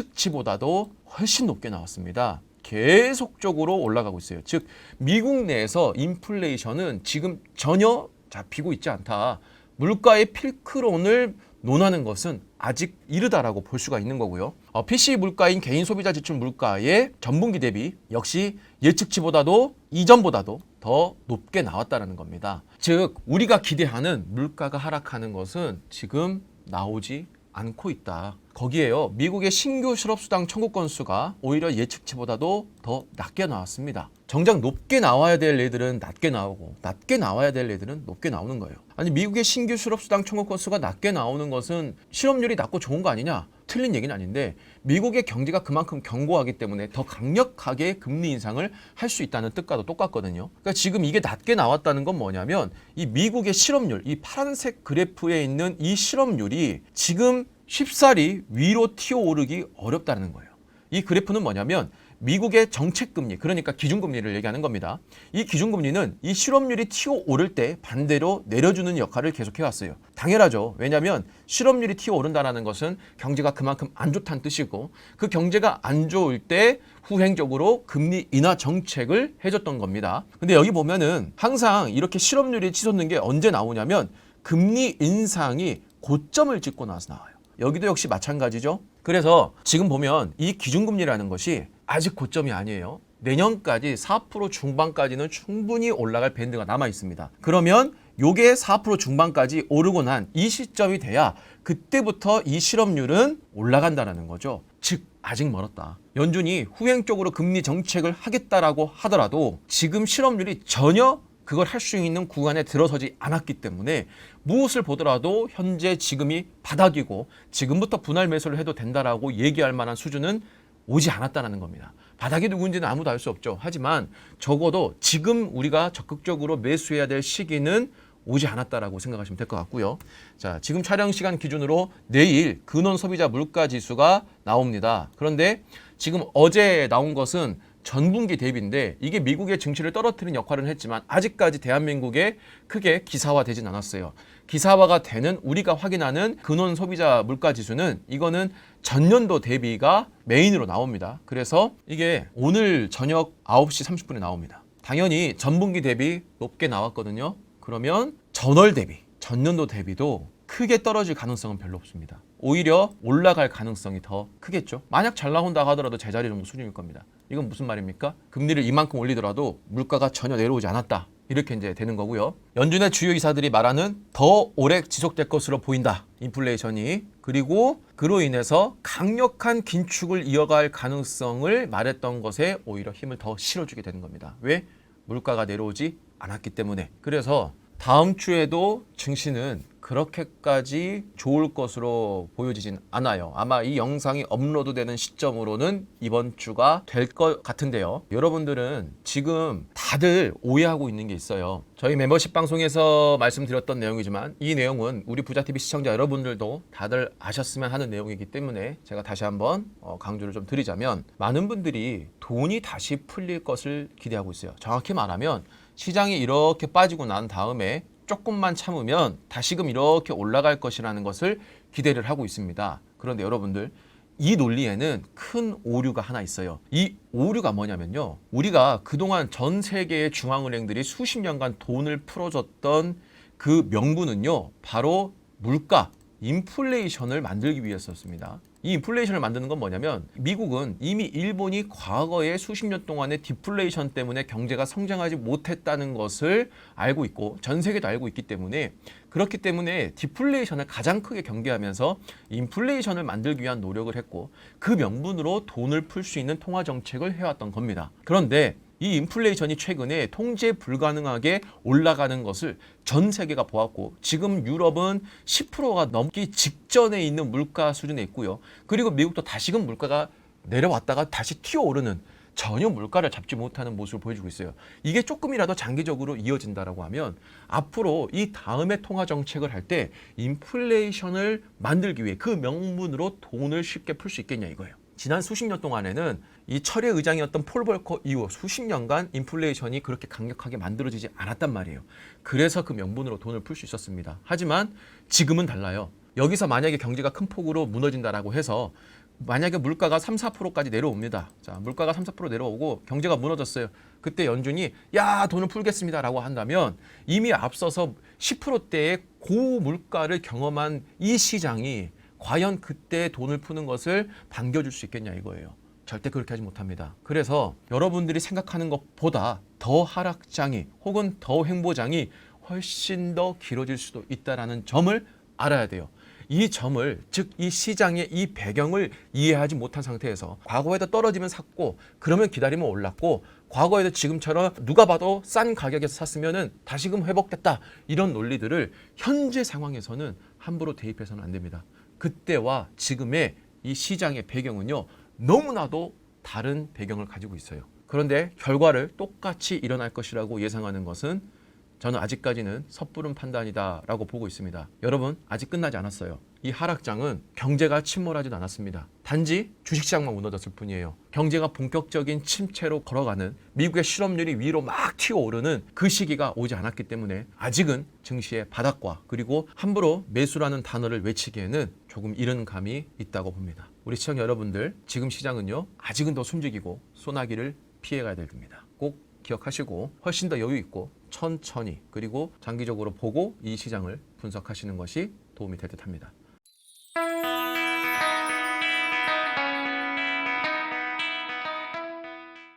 예측치보다도 훨씬 높게 나왔습니다. 계속적으로 올라가고 있어요. 즉 미국 내에서 인플레이션은 지금 전혀 잡히고 있지 않다. 물가의 필크론을 논하는 것은 아직 이르다라고 볼 수가 있는 거고요. PCE 물가인 개인 소비자 지출 물가의 전분기 대비 역시 예측치보다도 이전보다도 더 높게 나왔다는 겁니다. 즉 우리가 기대하는 물가가 하락하는 것은 지금 나오지 않고 있다. 거기에요. 미국의 신규 실업수당 청구 건수가 오히려 예측치보다도 더 낮게 나왔습니다. 정작 높게 나와야 될 애들은 낮게 나오고 낮게 나와야 될 애들은 높게 나오는 거예요. 아니 미국의 신규 실업수당 청구 건수가 낮게 나오는 것은 실업률이 낮고 좋은 거 아니냐? 틀린 얘기는 아닌데 미국의 경제가 그만큼 견고하기 때문에 더 강력하게 금리 인상을 할 수 있다는 뜻과도 똑같거든요. 그러니까 지금 이게 낮게 나왔다는 건 뭐냐면 이 미국의 실업률, 이 파란색 그래프에 있는 이 실업률이 지금 쉽사리 위로 튀어오르기 어렵다는 거예요. 이 그래프는 뭐냐면 미국의 정책금리, 그러니까 기준금리를 얘기하는 겁니다. 이 기준금리는 이 실업률이 튀어오를 때 반대로 내려주는 역할을 계속해왔어요. 당연하죠. 왜냐하면 실업률이 튀어오른다는 것은 경제가 그만큼 안 좋다는 뜻이고 그 경제가 안 좋을 때 후행적으로 금리 인하 정책을 해줬던 겁니다. 근데 여기 보면은 항상 이렇게 실업률이 치솟는 게 언제 나오냐면 금리 인상이 고점을 찍고 나서 나와요. 여기도 역시 마찬가지죠. 그래서 지금 보면 이 기준금리라는 것이 아직 고점이 아니에요. 내년까지 4% 중반까지는 충분히 올라갈 밴드가 남아 있습니다. 그러면 요게 4% 중반까지 오르고 난 이 시점이 돼야 그때부터 이 실업률은 올라간다는 거죠. 즉 아직 멀었다. 연준이 후행적으로 금리 정책을 하겠다라고 하더라도 지금 실업률이 전혀 그걸 할 수 있는 구간에 들어서지 않았기 때문에 무엇을 보더라도 현재 지금이 바닥이고 지금부터 분할 매수를 해도 된다라고 얘기할 만한 수준은 오지 않았다는 겁니다. 바닥이 누군지는 아무도 알 수 없죠. 하지만 적어도 지금 우리가 적극적으로 매수해야 될 시기는 오지 않았다라고 생각하시면 될 것 같고요. 자, 지금 촬영 시간 기준으로 내일 근원 소비자 물가 지수가 나옵니다. 그런데 지금 어제 나온 것은 전분기 대비인데 이게 미국의 증시를 떨어뜨리는 역할은 했지만 아직까지 대한민국에 크게 기사화되진 않았어요. 기사화가 되는 우리가 확인하는 근원 소비자 물가 지수는 이거는 전년도 대비가 메인으로 나옵니다. 그래서 이게 오늘 저녁 9시 30분에 나옵니다. 당연히 전분기 대비 높게 나왔거든요. 그러면 전월 대비, 전년도 대비도 크게 떨어질 가능성은 별로 없습니다. 오히려 올라갈 가능성이 더 크겠죠. 만약 잘 나온다 하더라도 제자리 정도 수준일 겁니다. 이건 무슨 말입니까? 금리를 이만큼 올리더라도 물가가 전혀 내려오지 않았다. 이렇게 이제 되는 거고요. 연준의 주요 이사들이 말하는 더 오래 지속될 것으로 보인다. 인플레이션이. 그리고 그로 인해서 강력한 긴축을 이어갈 가능성을 말했던 것에 오히려 힘을 더 실어주게 되는 겁니다. 왜? 물가가 내려오지 않았기 때문에. 그래서 다음 주에도 증시는 그렇게까지 좋을 것으로 보여지진 않아요. 아마 이 영상이 업로드되는 시점으로는 이번 주가 될 것 같은데요. 여러분들은 지금 다들 오해하고 있는 게 있어요. 저희 멤버십 방송에서 말씀드렸던 내용이지만 이 내용은 우리 부자TV 시청자 여러분들도 다들 아셨으면 하는 내용이기 때문에 제가 다시 한번 강조를 좀 드리자면, 많은 분들이 돈이 다시 풀릴 것을 기대하고 있어요. 정확히 말하면 시장이 이렇게 빠지고 난 다음에 조금만 참으면 다시금 이렇게 올라갈 것이라는 것을 기대를 하고 있습니다. 그런데 여러분들, 이 논리에는 큰 오류가 하나 있어요. 이 오류가 뭐냐면요, 우리가 그동안 전 세계의 중앙은행들이 수십 년간 돈을 풀어줬던 그 명분은요, 바로 물가, 인플레이션을 만들기 위해서였습니다. 이 인플레이션을 만드는 건 뭐냐면, 미국은 이미 일본이 과거에 수십 년 동안의 디플레이션 때문에 경제가 성장하지 못했다는 것을 알고 있고 전 세계도 알고 있기 때문에, 그렇기 때문에 디플레이션을 가장 크게 경계하면서 인플레이션을 만들기 위한 노력을 했고, 그 명분으로 돈을 풀 수 있는 통화 정책을 해왔던 겁니다. 그런데 이 인플레이션이 최근에 통제 불가능하게 올라가는 것을 전 세계가 보았고, 지금 유럽은 10%가 넘기 직전에 있는 물가 수준에 있고요. 그리고 미국도 다시금 물가가 내려왔다가 다시 튀어오르는, 전혀 물가를 잡지 못하는 모습을 보여주고 있어요. 이게 조금이라도 장기적으로 이어진다라고 하면 앞으로 이 다음에 통화 정책을 할 때 인플레이션을 만들기 위해 그 명분으로 돈을 쉽게 풀 수 있겠냐 이거예요. 지난 수십 년 동안에는 이 철의 의장이었던 폴 볼커 이후 수십 년간 인플레이션이 그렇게 강력하게 만들어지지 않았단 말이에요. 그래서 그 명분으로 돈을 풀 수 있었습니다. 하지만 지금은 달라요. 여기서 만약에 경제가 큰 폭으로 무너진다라고 해서 만약에 물가가 3, 4%까지 내려옵니다. 자, 물가가 3, 4% 내려오고 경제가 무너졌어요. 그때 연준이 야, 돈을 풀겠습니다라고 한다면 이미 앞서서 10%대의 고물가를 경험한 이 시장이 과연 그때 돈을 푸는 것을 반겨줄 수 있겠냐 이거예요. 절대 그렇게 하지 못합니다. 그래서 여러분들이 생각하는 것보다 더 하락장이 혹은 더 횡보장이 훨씬 더 길어질 수도 있다는 점을 알아야 돼요. 이 점을, 즉 이 시장의 이 배경을 이해하지 못한 상태에서 과거에도 떨어지면 샀고, 그러면 기다리면 올랐고, 과거에도 지금처럼 누가 봐도 싼 가격에서 샀으면 다시금 회복됐다, 이런 논리들을 현재 상황에서는 함부로 대입해서는 안 됩니다. 그때와 지금의 이 시장의 배경은요, 너무나도 다른 배경을 가지고 있어요. 그런데 결과를 똑같이 일어날 것이라고 예상하는 것은 저는 아직까지는 섣부른 판단이다라고 보고 있습니다. 여러분, 아직 끝나지 않았어요. 이 하락장은 경제가 침몰하지도 않았습니다. 단지 주식시장만 무너졌을 뿐이에요. 경제가 본격적인 침체로 걸어가는, 미국의 실업률이 위로 막 튀어오르는 그 시기가 오지 않았기 때문에 아직은 증시의 바닥과, 그리고 함부로 매수라는 단어를 외치기에는 조금 이른 감이 있다고 봅니다. 우리 시청자 여러분들, 지금 시장은요, 아직은 더 숨지기고 소나기를 피해가야 될 겁니다. 꼭 기억하시고 훨씬 더 여유 있고 천천히, 그리고 장기적으로 보고 이 시장을 분석하시는 것이 도움이 될 듯합니다.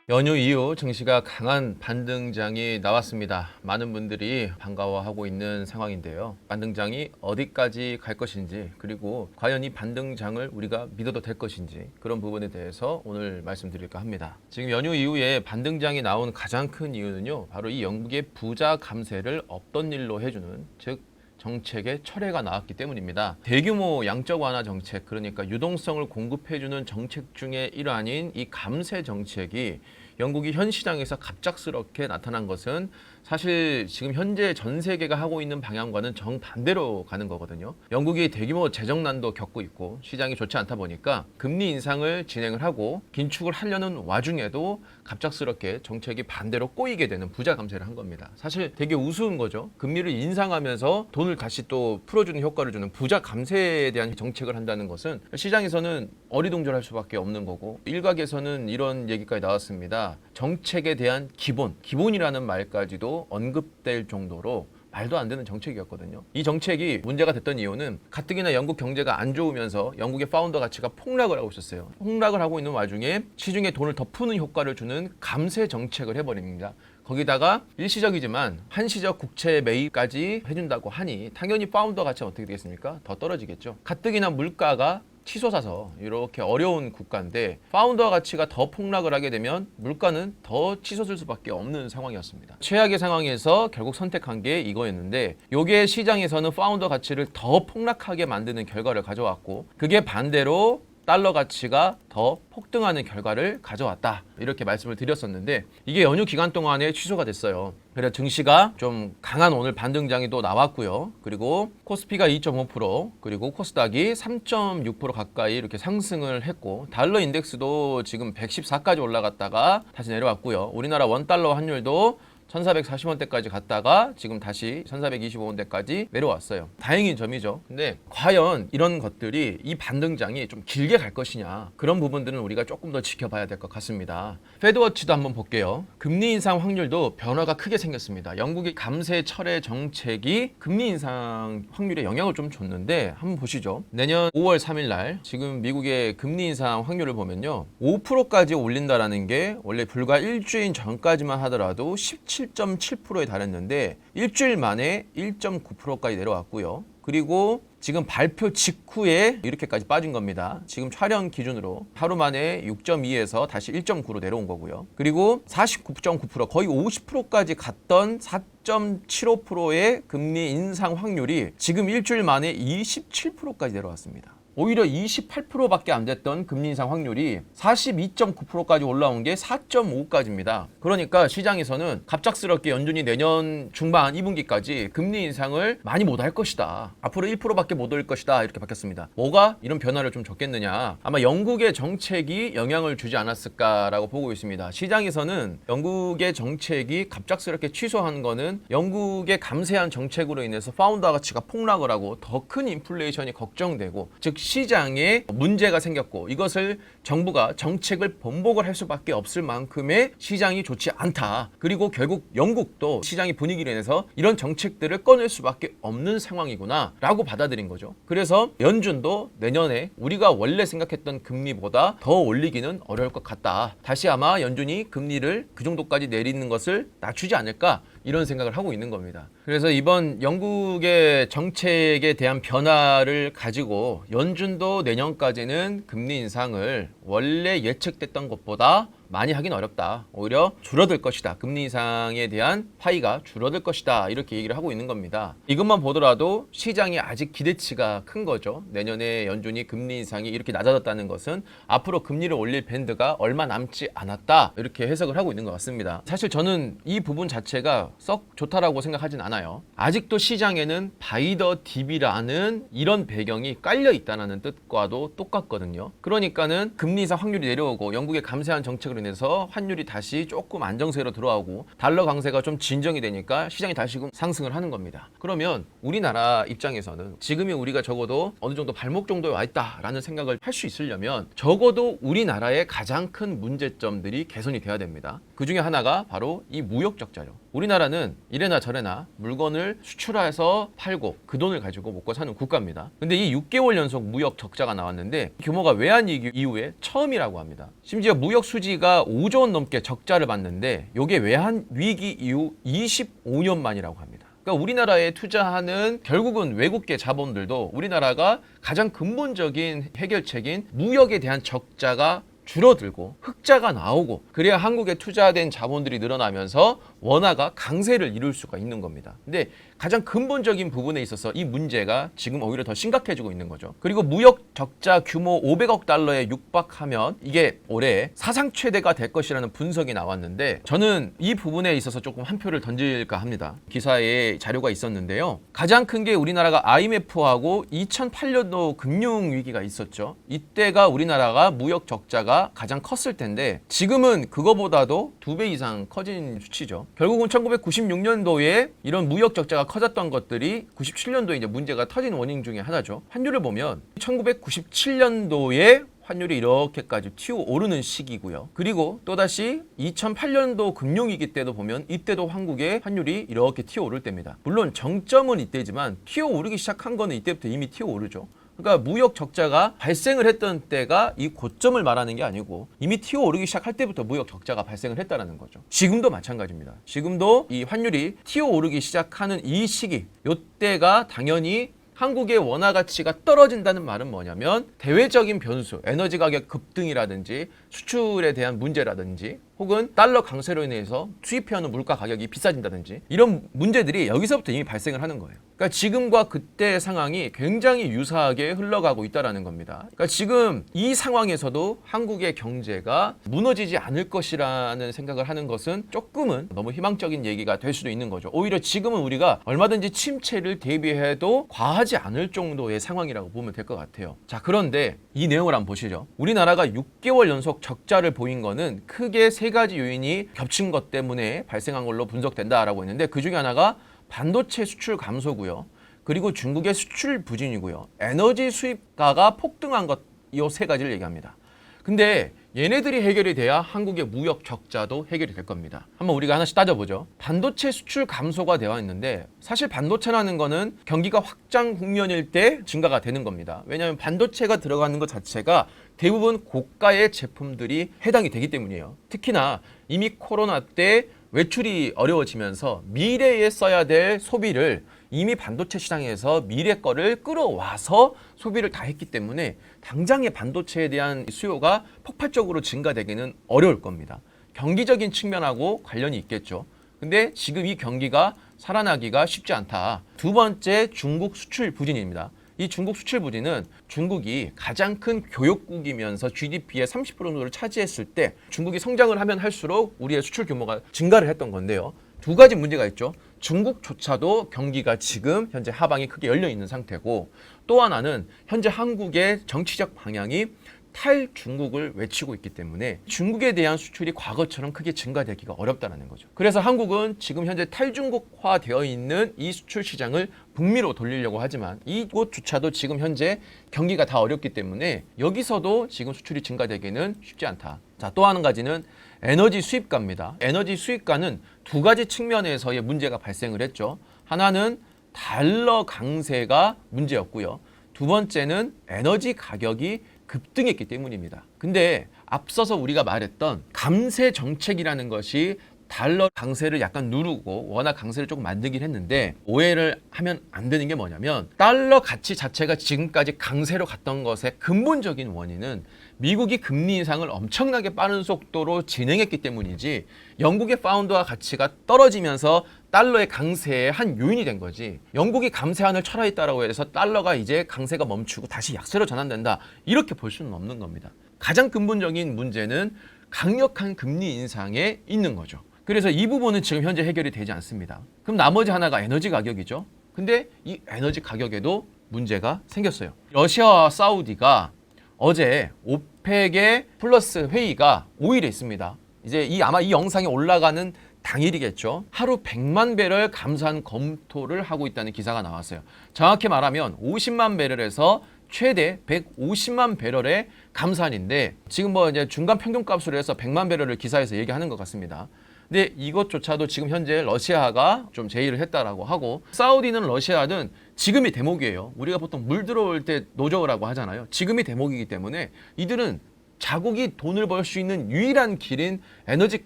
연휴 이후 증시가 강한 반등장이 나왔습니다. 많은 분들이 반가워하고 있는 상황인데요. 반등장이 어디까지 갈 것인지, 그리고 과연 이 반등장을 우리가 믿어도 될 것인지, 그런 부분에 대해서 오늘 말씀드릴까 합니다. 지금 연휴 이후에 반등장이 나온 가장 큰 이유는요, 바로 이 영국의 부자 감세를 없던 일로 해주는, 즉 정책의 철회가 나왔기 때문입니다. 대규모 양적 완화 정책, 그러니까 유동성을 공급해주는 정책 중의 일환인 이 감세 정책이 영국이 현 시장에서 갑작스럽게 나타난 것은 사실 지금 현재 전 세계가 하고 있는 방향과는 정반대로 가는 거거든요. 영국이 대규모 재정난도 겪고 있고 시장이 좋지 않다 보니까 금리 인상을 진행을 하고 긴축을 하려는 와중에도 갑작스럽게 정책이 반대로 꼬이게 되는 부자 감세를 한 겁니다. 사실 되게 우스운 거죠. 금리를 인상하면서 돈을 다시 또 풀어주는 효과를 주는 부자 감세에 대한 정책을 한다는 것은 시장에서는 어리둥절할 수밖에 없는 거고, 일각에서는 이런 얘기까지 나왔습니다. 정책에 대한 기본이라는 말까지도 언급될 정도로 말도 안 되는 정책이었거든요. 이 정책이 문제가 됐던 이유는 가뜩이나 영국 경제가 안 좋으면서 영국의 파운더 가치가 폭락을 하고 있었어요. 폭락을 하고 있는 와중에 시중에 돈을 더 푸는 효과를 주는 감세 정책을 해버립니다. 거기다가 일시적이지만 한시적 국채 매입까지 해준다고 하니 당연히 파운더 가치는 어떻게 되겠습니까? 더 떨어지겠죠. 가뜩이나 물가가 치솟아서 이렇게 어려운 국가인데 파운더 가치가 더 폭락을 하게 되면 물가는 더 치솟을 수밖에 없는 상황이었습니다. 최악의 상황에서 결국 선택한 게 이거였는데 이게 시장에서는 파운더 가치를 더 폭락하게 만드는 결과를 가져왔고 그게 반대로 달러 가치가 더 폭등하는 결과를 가져왔다. 이렇게 말씀을 드렸었는데 이게 연휴 기간 동안에 취소가 됐어요. 그래서 증시가 좀 강한 오늘 반등장이 또 나왔고요. 그리고 코스피가 2.5% 그리고 코스닥이 3.6% 가까이 이렇게 상승을 했고 달러 인덱스도 지금 114까지 올라갔다가 다시 내려왔고요. 우리나라 원달러 환율도 1440원대까지 갔다가 지금 다시 1425원대까지 내려왔어요. 다행인 점이죠. 근데 과연 이런 것들이 이 반등장이 좀 길게 갈 것이냐 그런 부분들은 우리가 조금 더 지켜봐야 될 것 같습니다. 패드워치도 한번 볼게요. 금리 인상 확률도 변화가 크게 생겼습니다. 영국의 감세 철회 정책이 금리 인상 확률에 영향을 좀 줬는데 한번 보시죠. 내년 5월 3일 날 지금 미국의 금리 인상 확률을 보면요. 5%까지 올린다라는 게 원래 불과 일주일 전까지만 하더라도 17.7%에 달했는데 일주일 만에 1.9%까지 내려왔고요. 그리고 지금 발표 직후에 이렇게까지 빠진 겁니다. 지금 촬영 기준으로 하루 만에 6.2에서 다시 1.9로 내려온 거고요. 그리고 49.9% 거의 50%까지 갔던 4.75%의 금리 인상 확률이 지금 일주일 만에 27%까지 내려왔습니다. 오히려 28%밖에 안 됐던 금리 인상 확률이 42.9%까지 올라온 게 4.5까지입니다. 그러니까 시장에서는 갑작스럽게 연준이 내년 중반 2분기까지 금리 인상을 많이 못 할 것이다. 앞으로 1%밖에 못 올 것이다. 이렇게 바뀌었습니다. 뭐가 이런 변화를 좀 줬겠느냐. 아마 영국의 정책이 영향을 주지 않았을까라고 보고 있습니다. 시장에서는 영국의 정책이 갑작스럽게 취소한 거는 영국의 감세한 정책으로 인해서 파운드 가치가 폭락을 하고 더 큰 인플레이션이 걱정되고 즉 시장에 문제가 생겼고 이것을 정부가 정책을 번복을 할 수밖에 없을 만큼의 시장이 좋지 않다. 그리고 결국 영국도 시장의 분위기로 인해서 이런 정책들을 꺼낼 수밖에 없는 상황이구나 라고 받아들인 거죠. 그래서 연준도 내년에 우리가 원래 생각했던 금리보다 더 올리기는 어려울 것 같다. 다시 아마 연준이 금리를 그 정도까지 내리는 것을 낮추지 않을까 이런 생각을 하고 있는 겁니다. 그래서 이번 영국의 정책에 대한 변화를 가지고 연준도 내년까지는 금리 인상을 원래 예측됐던 것보다 많이 하긴 어렵다. 오히려 줄어들 것이다. 금리 인상에 대한 파이가 줄어들 것이다. 이렇게 얘기를 하고 있는 겁니다. 이것만 보더라도 시장이 아직 기대치가 큰 거죠. 내년에 연준이 금리 인상이 이렇게 낮아졌다는 것은 앞으로 금리를 올릴 밴드가 얼마 남지 않았다. 이렇게 해석을 하고 있는 것 같습니다. 사실 저는 이 부분 자체가 썩 좋다라고 생각하진 않아요. 아직도 시장에는 바이 더 딥이라는 이런 배경이 깔려 있다는 뜻과도 똑같거든요. 그러니까는 금리 인상 확률이 내려오고 영국의 감세한 정책으로 인해서 환율이 다시 조금 안정세로 들어오고 달러 강세가 좀 진정이 되니까 시장이 다시금 상승을 하는 겁니다. 그러면 우리나라 입장에서는 지금이 우리가 적어도 어느 정도 발목 정도에 와 있다라는 생각을 할 수 있으려면 적어도 우리나라의 가장 큰 문제점들이 개선이 돼야 됩니다. 그 중에 하나가 바로 이 무역 적자죠. 우리나라는 이래나 저래나 물건을 수출해서 팔고 그 돈을 가지고 먹고 사는 국가입니다. 근데 이 6개월 연속 무역 적자가 나왔는데 규모가 외환위기 이후에 처음이라고 합니다. 심지어 무역 수지가 5조 원 넘게 적자를 봤는데 이게 외환위기 이후 25년 만이라고 합니다. 그러니까 우리나라에 투자하는 결국은 외국계 자본들도 우리나라가 가장 근본적인 해결책인 무역에 대한 적자가 줄어들고 흑자가 나오고 그래야 한국에 투자된 자본들이 늘어나면서 원화가 강세를 이룰 수가 있는 겁니다. 근데 가장 근본적인 부분에 있어서 이 문제가 지금 오히려 더 심각해지고 있는 거죠. 그리고 무역 적자 규모 500억 달러에 육박하면 이게 올해 사상 최대가 될 것이라는 분석이 나왔는데 저는 이 부분에 있어서 조금 한 표를 던질까 합니다. 기사에 자료가 있었는데요. 가장 큰 게 우리나라가 IMF하고 2008년도 금융위기가 있었죠. 이때가 우리나라가 무역 적자가 가장 컸을 텐데 지금은 그거보다도 2배 이상 커진 수치죠. 결국은 1996년도에 이런 무역 적자가 커졌던 것들이 97년도에 이제 문제가 터진 원인 중에 하나죠. 환율을 보면 1997년도에 환율이 이렇게까지 튀어오르는 시기고요. 그리고 또다시 2008년도 금융위기 때도 보면 이때도 한국의 환율이 이렇게 튀어오를 때입니다. 물론 정점은 이때지만 튀어오르기 시작한 거는 이때부터 이미 튀어오르죠. 그러니까 무역 적자가 발생을 했던 때가 이 고점을 말하는 게 아니고 이미 튀어오르기 시작할 때부터 무역 적자가 발생을 했다는 거죠. 지금도 마찬가지입니다. 지금도 이 환율이 튀어오르기 시작하는 이 시기, 이때가 당연히 한국의 원화 가치가 떨어진다는 말은 뭐냐면 대외적인 변수, 에너지 가격 급등이라든지 수출에 대한 문제라든지 혹은 달러 강세로 인해서 수입해오는 물가 가격이 비싸진다든지 이런 문제들이 여기서부터 이미 발생을 하는 거예요. 그러니까 지금과 그때의 상황이 굉장히 유사하게 흘러가고 있다는 겁니다. 그러니까 지금 이 상황에서도 한국의 경제가 무너지지 않을 것이라는 생각을 하는 것은 조금은 너무 희망적인 얘기가 될 수도 있는 거죠. 오히려 지금은 우리가 얼마든지 침체를 대비해도 과하지 않을 정도의 상황이라고 보면 될 것 같아요. 자, 그런데 이 내용을 한번 보시죠. 우리나라가 6개월 연속 적자를 보인 거는 크게 세 가지 요인이 겹친 것 때문에 발생한 걸로 분석된다라고 했는데 그 중에 하나가 반도체 수출 감소고요. 그리고 중국의 수출 부진이고요. 에너지 수입가가 폭등한 것, 이 세 가지를 얘기합니다. 근데 얘네들이 해결이 돼야 한국의 무역 적자도 해결이 될 겁니다. 한번 우리가 하나씩 따져보죠. 반도체 수출 감소가 되어 있는데 사실 반도체라는 거는 경기가 확장 국면일 때 증가가 되는 겁니다. 왜냐하면 반도체가 들어가는 것 자체가 대부분 고가의 제품들이 해당이 되기 때문이에요. 특히나 이미 코로나 때 외출이 어려워지면서 미래에 써야 될 소비를 이미 반도체 시장에서 미래 거를 끌어와서 소비를 다 했기 때문에 당장의 반도체에 대한 수요가 폭발적으로 증가되기는 어려울 겁니다. 경기적인 측면하고 관련이 있겠죠. 근데 지금 이 경기가 살아나기가 쉽지 않다. 두 번째, 중국 수출 부진입니다. 이 중국 수출 부진은 중국이 가장 큰 교역국이면서 GDP의 30% 정도를 차지했을 때 중국이 성장을 하면 할수록 우리의 수출 규모가 증가를 했던 건데요. 두 가지 문제가 있죠. 중국조차도 경기가 지금 현재 하방이 크게 열려 있는 상태고 또 하나는 현재 한국의 정치적 방향이 탈중국을 외치고 있기 때문에 중국에 대한 수출이 과거처럼 크게 증가되기가 어렵다는 거죠. 그래서 한국은 지금 현재 탈중국화 되어 있는 이 수출 시장을 북미로 돌리려고 하지만 이곳조차도 지금 현재 경기가 다 어렵기 때문에 여기서도 지금 수출이 증가되기는 쉽지 않다. 자, 또 한 가지는 에너지 수입가입니다. 에너지 수입가는 두 가지 측면에서의 문제가 발생을 했죠. 하나는 달러 강세가 문제였고요. 두 번째는 에너지 가격이 급등했기 때문입니다. 근데 앞서서 우리가 말했던 감세 정책이라는 것이 달러 강세를 약간 누르고 원화 강세를 조금 만들긴 했는데 오해를 하면 안 되는 게 뭐냐면 달러 가치 자체가 지금까지 강세로 갔던 것의 근본적인 원인은 미국이 금리 인상을 엄청나게 빠른 속도로 진행했기 때문이지 영국의 파운드와 가치가 떨어지면서 달러의 강세의 한 요인이 된 거지 영국이 감세안을 철회했다라고 해서 달러가 이제 강세가 멈추고 다시 약세로 전환된다 이렇게 볼 수는 없는 겁니다. 가장 근본적인 문제는 강력한 금리 인상에 있는 거죠. 그래서 이 부분은 지금 현재 해결이 되지 않습니다. 그럼 나머지 하나가 에너지 가격이죠. 근데 이 에너지 가격에도 문제가 생겼어요. 러시아와 사우디가 어제 오펙의 플러스 회의가 5일에 있습니다. 이제 아마 이 영상이 올라가는 당일이겠죠. 하루 100만 배럴 감산 검토를 하고 있다는 기사가 나왔어요. 정확히 말하면 50만 배럴에서 최대 150만 배럴의 감산인데 지금 뭐 이제 중간 평균값으로 해서 100만 배럴을 기사에서 얘기하는 것 같습니다. 근데 이것조차도 지금 현재 러시아가 좀 제의를 했다라고 하고 사우디는 러시아든 지금이 대목이에요. 우리가 보통 물 들어올 때 노저우라고 하잖아요. 지금이 대목이기 때문에 이들은 자국이 돈을 벌 수 있는 유일한 길인 에너지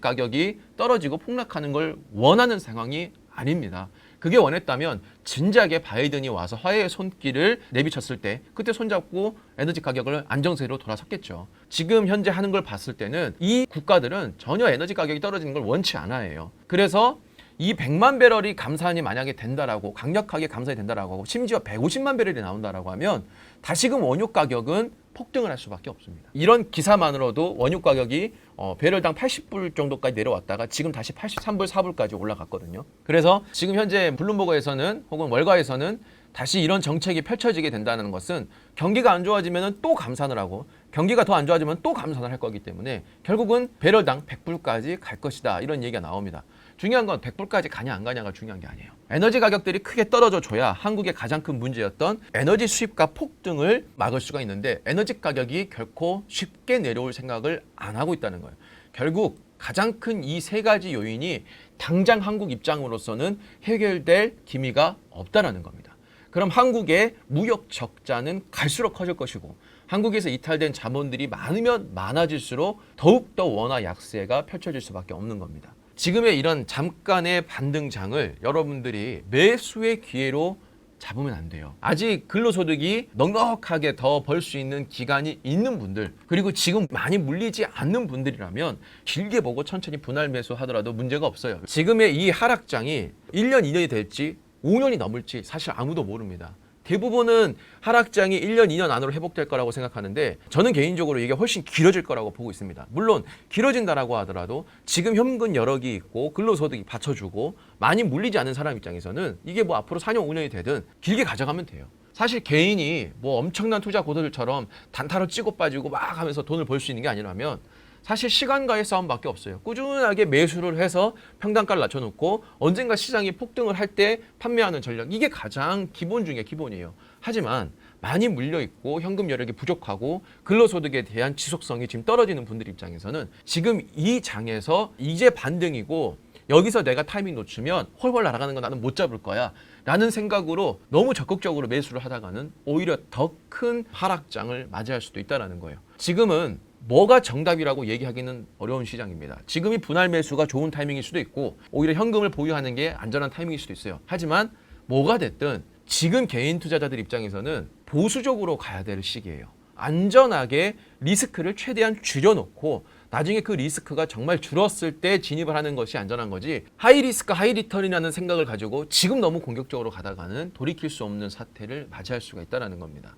가격이 떨어지고 폭락하는 걸 원하는 상황이 아닙니다. 그게 원했다면 진작에 바이든이 와서 화해의 손길을 내비쳤을 때 그때 손잡고 에너지 가격을 안정세로 돌아섰겠죠. 지금 현재 하는 걸 봤을 때는 이 국가들은 전혀 에너지 가격이 떨어지는 걸 원치 않아요. 그래서 이 100만 배럴이 감산이 만약에 된다라고 강력하게 감산이 된다라고 하고 심지어 150만 배럴이 나온다라고 하면 다시금 원유 가격은 폭등을 할 수밖에 없습니다. 이런 기사만으로도 원유 가격이 배럴당 80불 정도까지 내려왔다가 지금 다시 83불, 4불까지 올라갔거든요. 그래서 지금 현재 블룸버그에서는 혹은 월가에서는 다시 이런 정책이 펼쳐지게 된다는 것은 경기가 안 좋아지면 또 감산을 하고 경기가 더 안 좋아지면 또 감산을 할 거기 때문에 결국은 배럴당 100불까지 갈 것이다 이런 얘기가 나옵니다. 중요한 건 100불까지 가냐 안 가냐가 중요한 게 아니에요. 에너지 가격들이 크게 떨어져 줘야 한국의 가장 큰 문제였던 에너지 수입가 폭등을 막을 수가 있는데 에너지 가격이 결코 쉽게 내려올 생각을 안 하고 있다는 거예요. 결국 가장 큰 이 세 가지 요인이 당장 한국 입장으로서는 해결될 기미가 없다라는 겁니다. 그럼 한국의 무역 적자는 갈수록 커질 것이고 한국에서 이탈된 자본들이 많으면 많아질수록 더욱더 원화 약세가 펼쳐질 수밖에 없는 겁니다. 지금의 이런 잠깐의 반등장을 여러분들이 매수의 기회로 잡으면 안 돼요. 아직 근로소득이 넉넉하게 더 벌 수 있는 기간이 있는 분들, 그리고 지금 많이 물리지 않는 분들이라면 길게 보고 천천히 분할 매수하더라도 문제가 없어요. 지금의 이 하락장이 1년, 2년이 될지 5년이 넘을지 사실 아무도 모릅니다. 대부분은 하락장이 1년, 2년 안으로 회복될 거라고 생각하는데 저는 개인적으로 이게 훨씬 길어질 거라고 보고 있습니다. 물론 길어진다라고 하더라도 지금 현금 여력이 있고 근로소득이 받쳐주고 많이 물리지 않은 사람 입장에서는 이게 뭐 앞으로 4년, 5년이 되든 길게 가져가면 돼요. 사실 개인이 뭐 엄청난 투자 고도들처럼 단타로 찍고 빠지고 막 하면서 돈을 벌 수 있는 게 아니라면 사실 시간과의 싸움밖에 없어요. 꾸준하게 매수를 해서 평단가를 낮춰놓고 언젠가 시장이 폭등을 할 때 판매하는 전략, 이게 가장 기본 중에 기본이에요. 하지만 많이 물려있고 현금 여력이 부족하고 근로소득에 대한 지속성이 지금 떨어지는 분들 입장에서는 지금 이 장에서 이제 반등이고 여기서 내가 타이밍 놓치면 헐헐 날아가는 거 나는 못 잡을 거야 라는 생각으로 너무 적극적으로 매수를 하다가는 오히려 더 큰 하락장을 맞이할 수도 있다는 거예요. 지금은 뭐가 정답이라고 얘기하기는 어려운 시장입니다. 지금이 분할 매수가 좋은 타이밍일 수도 있고 오히려 현금을 보유하는 게 안전한 타이밍일 수도 있어요. 하지만 뭐가 됐든 지금 개인 투자자들 입장에서는 보수적으로 가야 될 시기예요. 안전하게 리스크를 최대한 줄여놓고 나중에 그 리스크가 정말 줄었을 때 진입을 하는 것이 안전한 거지, 하이 리스크 하이 리턴이라는 생각을 가지고 지금 너무 공격적으로 가다가는 돌이킬 수 없는 사태를 맞이할 수가 있다는 겁니다.